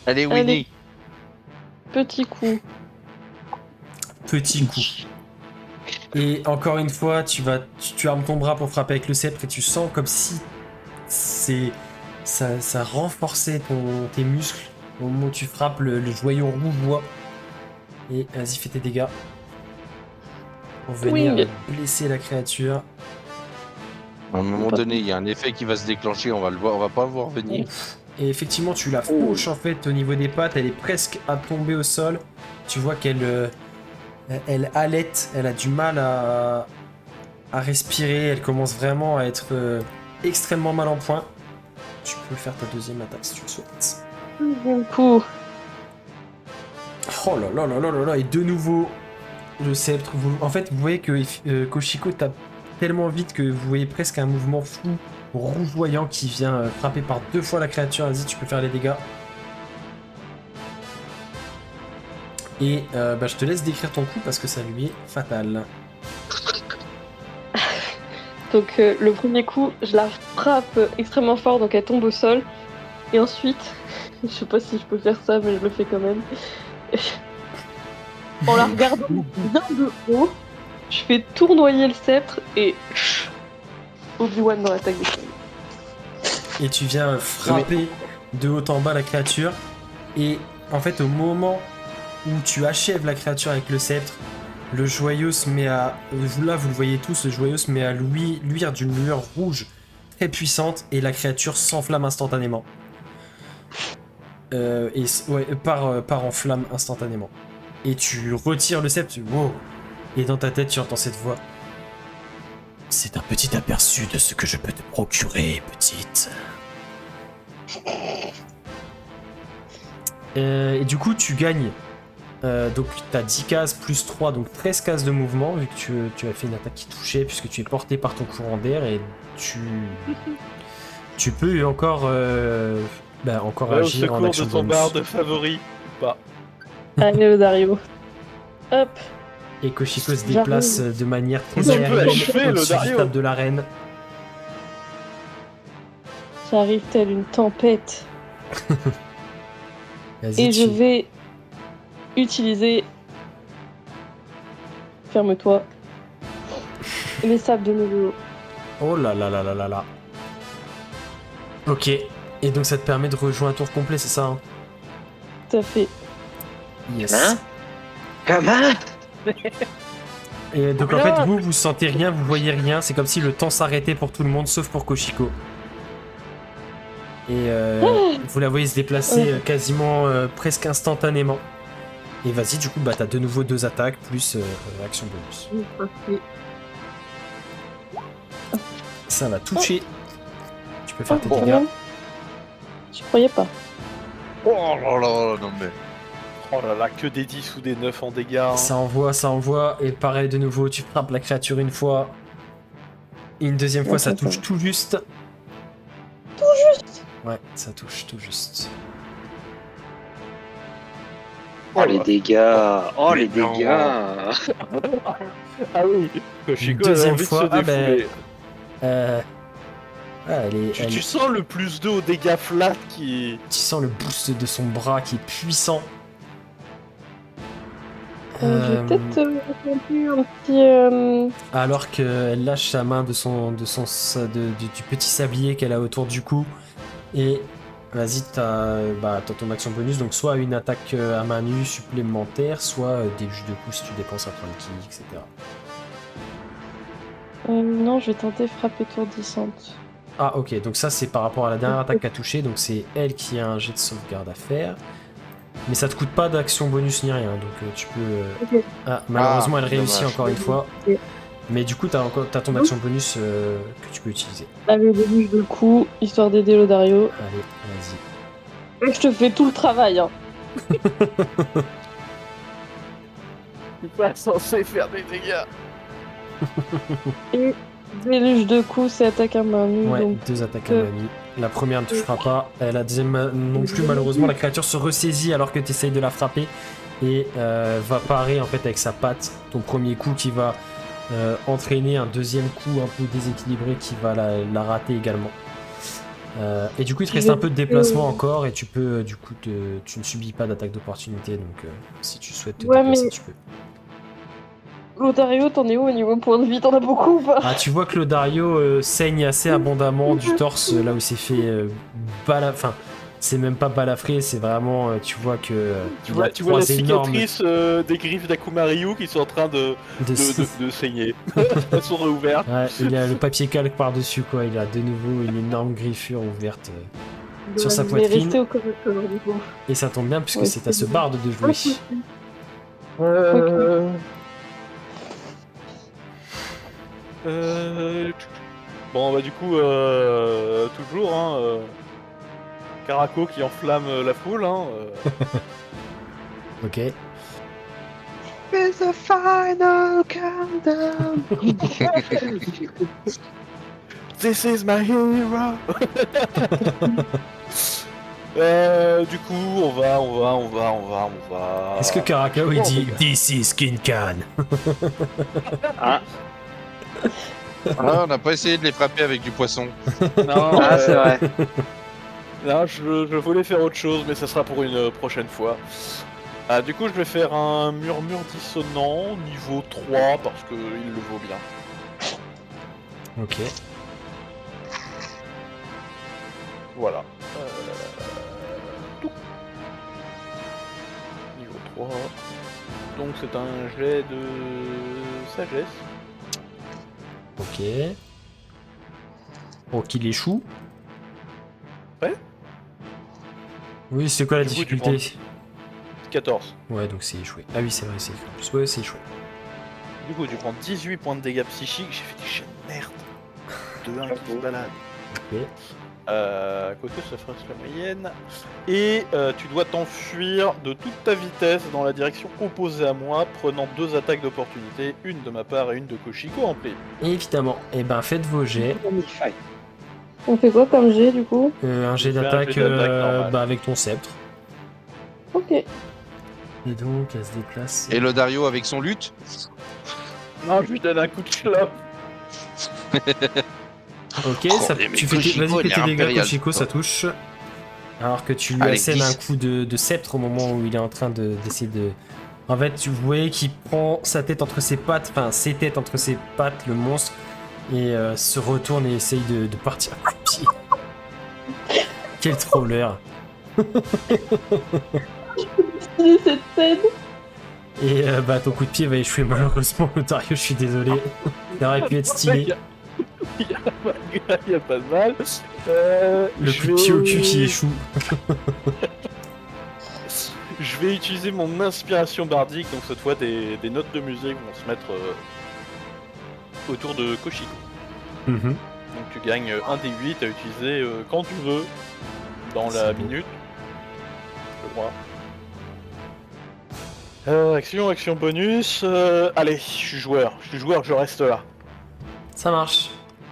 S5: Allez, Winnie.
S4: petit coup.
S1: Petit coup. Et encore une fois, tu armes ton bras pour frapper avec le sceptre et tu sens comme si ça renforçait tes muscles au moment où tu frappes le joyau rougeois. Et vas-y, fais tes dégâts. Pour venir
S4: Swing.
S1: blesser la créature.
S5: À un moment donné, il y a un effet qui va se déclencher, on va le voir, on va pas le voir venir.
S1: Et effectivement, tu la fauches en fait au niveau des pattes, elle est presque à tomber au sol. Tu vois qu'elle elle halète, elle a du mal à respirer, elle commence vraiment à être extrêmement mal en point. Tu peux faire ta deuxième attaque si tu le souhaites.
S4: Bon coup.
S1: Oh là là là là là là, et de nouveau le sceptre. En fait, vous voyez que Koshiko tape tellement vite que vous voyez presque un mouvement flou, rougeoyant qui vient frapper par 2 fois la créature. Vas-y, tu peux faire les dégâts. Et je te laisse décrire ton coup parce que ça lui est fatal.
S4: Donc le premier coup, je la frappe extrêmement fort, donc elle tombe au sol. Et ensuite, je sais pas si je peux faire ça, mais je le fais quand même. En la regardant bien de haut, je fais tournoyer le sceptre et Obi-Wan dans l'attaque des flammes.
S1: Et tu viens frapper de haut en bas la créature. Et en fait, au moment où tu achèves la créature avec le sceptre, le joyau se met à... Là, vous le voyez tous, le joyau se met à luire d'une lueur rouge très puissante et la créature s'enflamme instantanément. Part en flamme instantanément. Et tu retires le sceptre, wow. Et dans ta tête, tu entends cette voix. C'est un petit aperçu de ce que je peux te procurer, petite. Et du coup, tu gagnes Donc tu as 10 cases plus 3, donc 13 cases de mouvement, vu que tu as fait une attaque qui touchait, puisque tu es porté par ton courant d'air, et tu peux encore, encore
S2: Au
S1: agir en
S2: secours
S1: action
S2: de ton
S1: bonus.
S2: barde favori. Ou pas.
S4: Allez, Lodario. Hop.
S1: Et Koshiko se déplace de manière très
S2: Tu peux
S1: aérienne
S2: achever,
S1: au-dessus du
S2: Lodario.
S1: stade de l'arène.
S4: J'arrive telle une tempête.
S1: Vas-y,
S4: Et je
S1: tu-
S4: vais utiliser. Ferme-toi. Les sables de nouveau.
S1: Oh là là là là là là. Ok. Et donc ça te permet de rejouer un tour complet, c'est ça, hein?
S4: Tout à fait.
S1: Yes.
S6: Hein
S3: Comment?
S1: Et donc en fait, vous sentez rien, vous voyez rien. C'est comme si le temps s'arrêtait pour tout le monde, sauf pour Koshiko. Et vous la voyez se déplacer quasiment presque instantanément. Et vas-y, du coup, t'as de nouveau 2 attaques plus action bonus.
S4: Parfait.
S1: Ça va toucher. Tu peux faire tes
S4: quand
S1: dégâts.
S4: même. Je croyais pas.
S5: Oh là là, non mais.
S2: Oh là là, que des 10 ou des 9 en dégâts. Hein.
S1: Ça envoie. Et pareil, de nouveau, tu frappes la créature une fois. Et une deuxième fois, ça touche tout juste.
S4: Tout juste.
S1: Ouais, ça touche tout juste.
S6: Oh les dégâts. Oh les
S5: Mais non.
S6: dégâts.
S2: Ah oui, Koshiko a
S1: Deuxième
S2: envie
S1: fois,
S2: de se défouler. Tu sens le plus 2 aux dégâts flat qui...
S1: Tu sens le boost de son bras qui est puissant.
S4: Je vais peut-être tenter un petit.
S1: Alors qu'elle lâche sa main du petit sablier qu'elle a autour du cou. Et vas-y, t'as ton action bonus. Donc soit une attaque à main nue supplémentaire, soit des juges de coups si tu dépenses un point de ki, etc.
S4: Non, je vais tenter frappe étourdissante.
S1: Ah ok, donc ça c'est par rapport à la dernière attaque qu'a touché. Donc c'est elle qui a un jet de sauvegarde à faire. Mais ça te coûte pas d'action bonus ni rien, donc tu peux...
S4: Ok.
S1: Ah, malheureusement elle
S5: Ah,
S1: réussit
S5: dommage.
S1: encore une fois.
S4: Ok.
S1: Mais du coup t'as ton action bonus que tu peux utiliser.
S4: Avec des bouches de coup, histoire d'aider Lodario.
S1: Allez, vas-y.
S4: Je te fais tout le travail, hein.
S2: Tu n'es pas censé faire des dégâts.
S4: Et déluge de coups, c'est attaque à main nue,
S1: Ouais,
S4: donc
S1: 2 attaques à main nue. La première ne touchera pas. La deuxième non plus, malheureusement. La créature se ressaisit alors que tu essayes de la frapper. Et va parer en fait avec sa patte ton premier coup qui va entraîner un deuxième coup un peu déséquilibré qui va la rater également. Et du coup, il te reste un peu de déplacement encore. Et tu peux, du coup, tu ne subis pas d'attaque d'opportunité. Donc si tu souhaites te déplacer,
S4: mais-
S1: tu peux.
S4: Lodario, t'en es où au niveau point de vie? T'en as beaucoup ou pas?
S1: Ah, tu vois que le Dario saigne assez abondamment du torse, là où c'est fait enfin, c'est même pas balafré, c'est vraiment, tu vois que
S2: Tu
S1: il
S2: vois,
S1: a
S2: tu vois la
S1: 3 énormes
S2: cicatrice des griffes d'Akumaryu qui sont en train de saigner. Elles sont réouvertes.
S1: Ouais, il a le papier calque par-dessus, quoi, il a de nouveau une énorme griffure ouverte sur sa
S4: Je vais
S1: poitrine.
S4: rester au correcteur, du coup.
S1: Et ça tombe bien puisque
S4: Ouais,
S1: c'est à ce
S4: c'est
S1: barde de jouer.
S2: Bon bah du coup toujours hein Caraco qui enflamme la foule hein.
S1: Ok.
S3: It's the final countdown.
S2: This is my hero. Du coup on va.
S1: Est-ce que Karakao il
S2: Oh,
S1: dit
S2: regarde.
S1: This is Kinkan?
S6: Ah,
S5: Ah, on n'a pas essayé de les frapper avec du poisson.
S2: Non,
S6: ah c'est vrai.
S2: là je voulais faire autre chose mais ça sera pour une prochaine fois. Du coup je vais faire un murmure dissonant niveau 3 parce que il le vaut bien.
S1: Ok.
S2: Voilà. Tout. Niveau 3. Donc c'est un jet de sagesse.
S1: Ok. Oh, qu'il échoue.
S2: Ouais.
S1: Oui, c'est quoi la
S2: Du coup, tu
S1: difficulté?
S2: 14.
S1: Ouais, donc c'est échoué. Ah oui, c'est vrai, c'est écrit en plus. Ouais, c'est échoué.
S2: Du coup tu prends 18 points de dégâts psychiques, j'ai fait des jets de merde. 2-1 qui se balade.
S1: Ok.
S2: Quoique ça fasse la moyenne. Et tu dois t'enfuir de toute ta vitesse dans la direction opposée à moi, prenant 2 attaques d'opportunité, une de ma part et une de Koshiko en play.
S1: Évidemment. Et ben faites vos jets.
S4: On fait quoi comme jet du coup?
S1: Un jet
S2: Tu fais un
S1: d'attaque
S2: jet d'attaque normal.
S1: avec ton sceptre.
S4: Ok.
S1: Et donc, elle se déplace.
S5: Et le Dario avec son lutte.
S2: Non, je lui donne un coup de clope.
S1: Ok,
S5: Oh,
S1: ça,
S5: mais
S1: tu fais
S5: Koshiko,
S1: vas-y,
S5: il
S1: fais
S5: est
S1: tes dégâts,
S5: impérial.
S1: Koshiko, ça touche. Alors que tu lui
S5: Allez,
S1: assènes
S5: 10.
S1: un coup de sceptre au moment où il est en train d'essayer de... En fait, tu voyais qu'il prend sa tête entre ses pattes, enfin ses têtes entre ses pattes, le monstre, et se retourne et essaye de partir à coup de pied. Quel troller.
S4: C'est cette scène.
S1: Et bah ton coup de pied va échouer malheureusement, Dario, je suis désolé. Ça aurait pu être stylé.
S2: Il y a pas de mal.
S1: Le coup de pied au cul qui échoue.
S2: Je vais utiliser mon inspiration bardique, donc cette fois des notes de musique vont se mettre autour de Koshiko.
S1: Mhm.
S2: Donc tu gagnes un des 8 à utiliser quand tu veux, dans
S1: C'est
S2: la
S1: beau.
S2: minute. Je crois. Action bonus. Allez, je suis joueur, je reste là.
S1: Ça marche.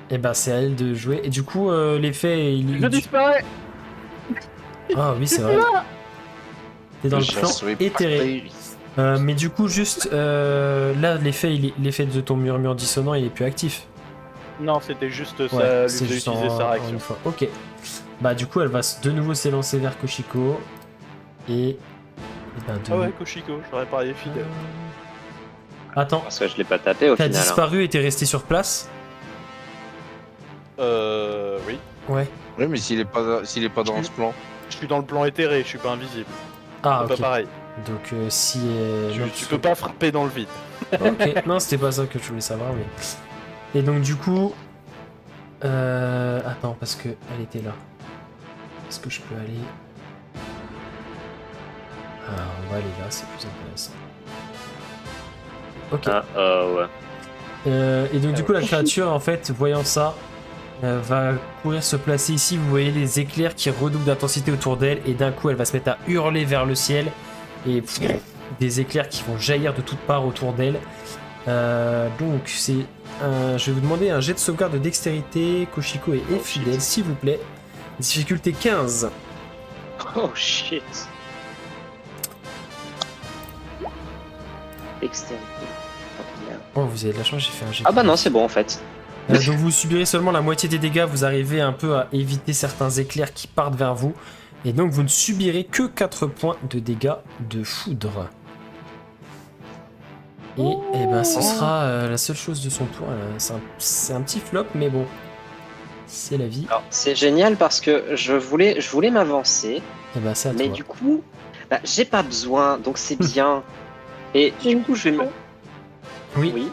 S1: Et bah c'est à elle de jouer. Et du coup, l'effet...
S2: Je disparais.
S1: Ah oui, c'est vrai. T'es dans le
S5: Je
S1: plan
S5: suis
S1: éthéré. Mais du coup, juste là, l'effet de ton murmure dissonant, il est plus actif.
S2: Non, c'était juste
S1: Ouais,
S2: ça, lui
S1: c'est
S2: faisait
S1: juste
S2: utiliser sa
S1: en
S2: réaction.
S1: une fois. Ok. Bah du coup, elle va de nouveau s'élancer vers Koshiko. Et ben, de
S2: Ah ouais, Koshiko, j'aurais parié fidèle.
S1: Attends,
S6: Parce que je l'ai pas tapé au
S1: t'as
S6: final. hein.
S1: disparu et t'es resté sur place?
S2: Oui.
S1: Ouais.
S5: Oui, mais s'il est pas dans ce plan.
S2: Je suis dans le plan éthéré, je suis pas invisible.
S1: Ah
S2: C'est
S1: ok.
S2: pas pareil.
S1: Donc si...
S2: Tu peux pas frapper dans le vide.
S1: Ok, non, c'était pas ça que je voulais savoir, mais... Et donc du coup... Attends, parce que elle était là. Est-ce que je peux aller... Ah, on va aller là, c'est plus intéressant. Ok.
S6: Ouais.
S1: Et donc du coup la créature en fait voyant ça va courir se placer ici. Vous voyez les éclairs qui redoublent d'intensité autour d'elle et d'un coup elle va se mettre à hurler vers le ciel et des éclairs qui vont jaillir de toutes parts autour d'elle. Donc c'est je vais vous demander un jet de sauvegarde de dextérité. Koshiko est fidèle s'il vous plaît. Difficulté 15.
S6: Oh shit. Dextérité.
S1: Oh vous avez de la chance, j'ai fait un jet.
S6: Ah bah non, c'est bon en fait.
S1: Donc vous subirez seulement la moitié des dégâts, vous arrivez un peu à éviter certains éclairs qui partent vers vous, et donc vous ne subirez que 4 points de dégâts de foudre. Et ben ce sera la seule chose de son tour, c'est un petit flop, mais bon, c'est la vie.
S6: Alors, c'est génial parce que je voulais m'avancer,
S1: Et ben c'est à
S6: mais
S1: toi.
S6: du coup, bah, j'ai pas besoin, donc c'est bien. Et
S4: J'ai
S6: du
S4: une
S6: coup, je vais me.
S1: Oui,
S6: Oui.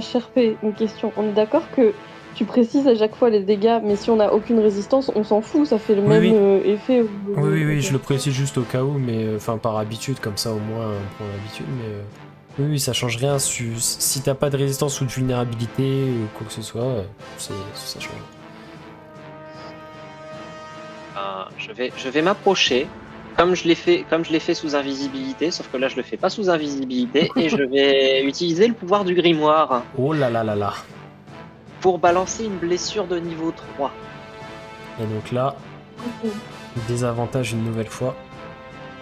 S4: Cher P, une question. On est d'accord que tu précises à chaque fois les dégâts, mais si on n'a aucune résistance, on s'en fout, ça fait le
S1: Oui,
S4: même
S1: oui.
S4: effet.
S1: oui,
S4: Ok.
S1: je le précise juste au cas où, mais enfin par habitude, comme ça au moins on prend l'habitude, mais oui, ça change rien. Si t'as pas de résistance ou de vulnérabilité ou quoi que ce soit, ça change.
S6: Je vais m'approcher, comme je l'ai fait sous invisibilité, sauf que là je le fais pas sous invisibilité, et je vais utiliser le pouvoir du grimoire
S1: Oh là là là là.
S6: pour balancer une blessure de niveau 3.
S1: Et donc là, désavantage une nouvelle fois.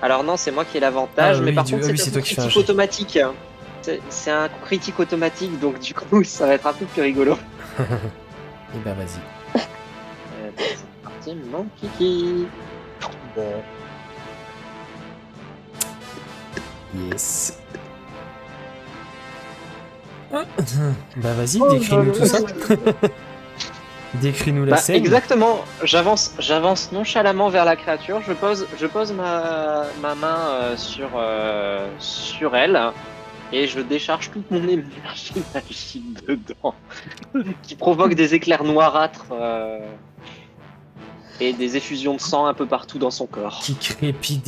S6: Alors non, c'est moi qui ai l'avantage,
S1: Ah
S6: mais
S1: oui,
S6: par contre
S1: c'est
S6: c'est
S1: toi
S6: un
S1: qui fais un
S6: critique
S1: jet.
S6: automatique. C'est un critique automatique, donc du coup ça va être un peu plus rigolo.
S1: Et ben vas-y.
S6: C'est parti, mon kiki.
S2: Bon.
S1: Yes. Bah vas-y, décris-nous tout ça. Décris-nous la
S6: Bah,
S1: scène.
S6: exactement, j'avance nonchalamment vers la créature, je pose ma main sur elle et je décharge toute mon énergie magique dedans qui provoque des éclairs noirâtres et des effusions de sang un peu partout dans son corps.
S1: Qui crépite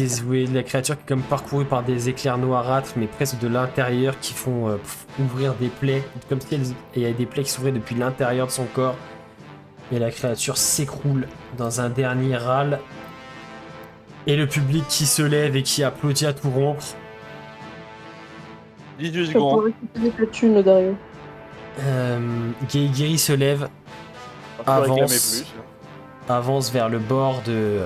S1: la créature qui est comme parcourue par des éclairs noirâtres, mais presque de l'intérieur, qui font ouvrir des plaies, comme si il y a des plaies qui s'ouvraient depuis l'intérieur de son corps. Et la créature s'écroule dans un dernier râle. Et le public qui se lève et qui applaudit à tout rompre.
S2: 18
S4: Ça pour
S2: secondes.
S4: récupérer ta thune, Dario.
S1: Geigiri se lève,
S2: On peut réclamer
S1: avance.
S2: plus.
S1: avance vers le bord de...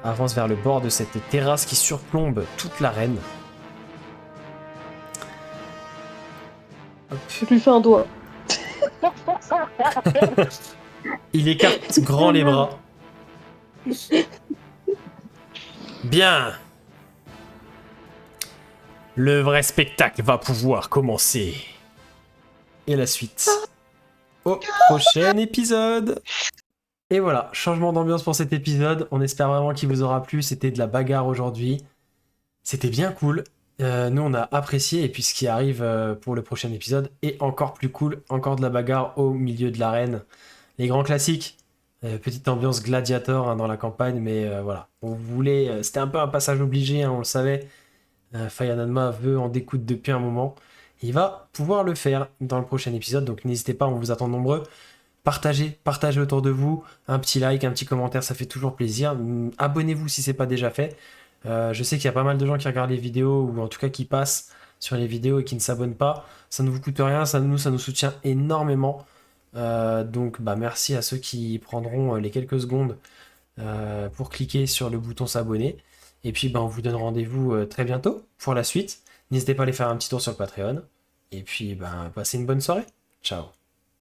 S1: avance vers le bord de cette terrasse qui surplombe toute l'arène. Hop.
S4: Je lui fais un doigt.
S1: Il écarte grand les bras. Bien. Le vrai spectacle va pouvoir commencer. Et la suite au prochain épisode. Et voilà, changement d'ambiance pour cet épisode. On espère vraiment qu'il vous aura plu. C'était de la bagarre aujourd'hui. C'était bien cool. Nous, on a apprécié. Et puis, ce qui arrive pour le prochain épisode est encore plus cool. Encore de la bagarre au milieu de l'arène. Les grands classiques. Petite ambiance gladiator hein, dans la campagne. Mais voilà, on voulait... c'était un peu un passage obligé, hein, on le savait. Faya Nanma veut en découdre depuis un moment. Il va pouvoir le faire dans le prochain épisode. Donc, n'hésitez pas, on vous attend nombreux. Partagez autour de vous, un petit like, un petit commentaire, ça fait toujours plaisir. Abonnez-vous si c'est pas déjà fait. Je sais qu'il y a pas mal de gens qui regardent les vidéos ou en tout cas qui passent sur les vidéos et qui ne s'abonnent pas. Ça ne vous coûte rien, ça nous soutient énormément. Donc merci à ceux qui prendront les quelques secondes pour cliquer sur le bouton s'abonner. Et puis on vous donne rendez-vous très bientôt pour la suite. N'hésitez pas à aller faire un petit tour sur le Patreon. Et puis passez une bonne soirée. Ciao.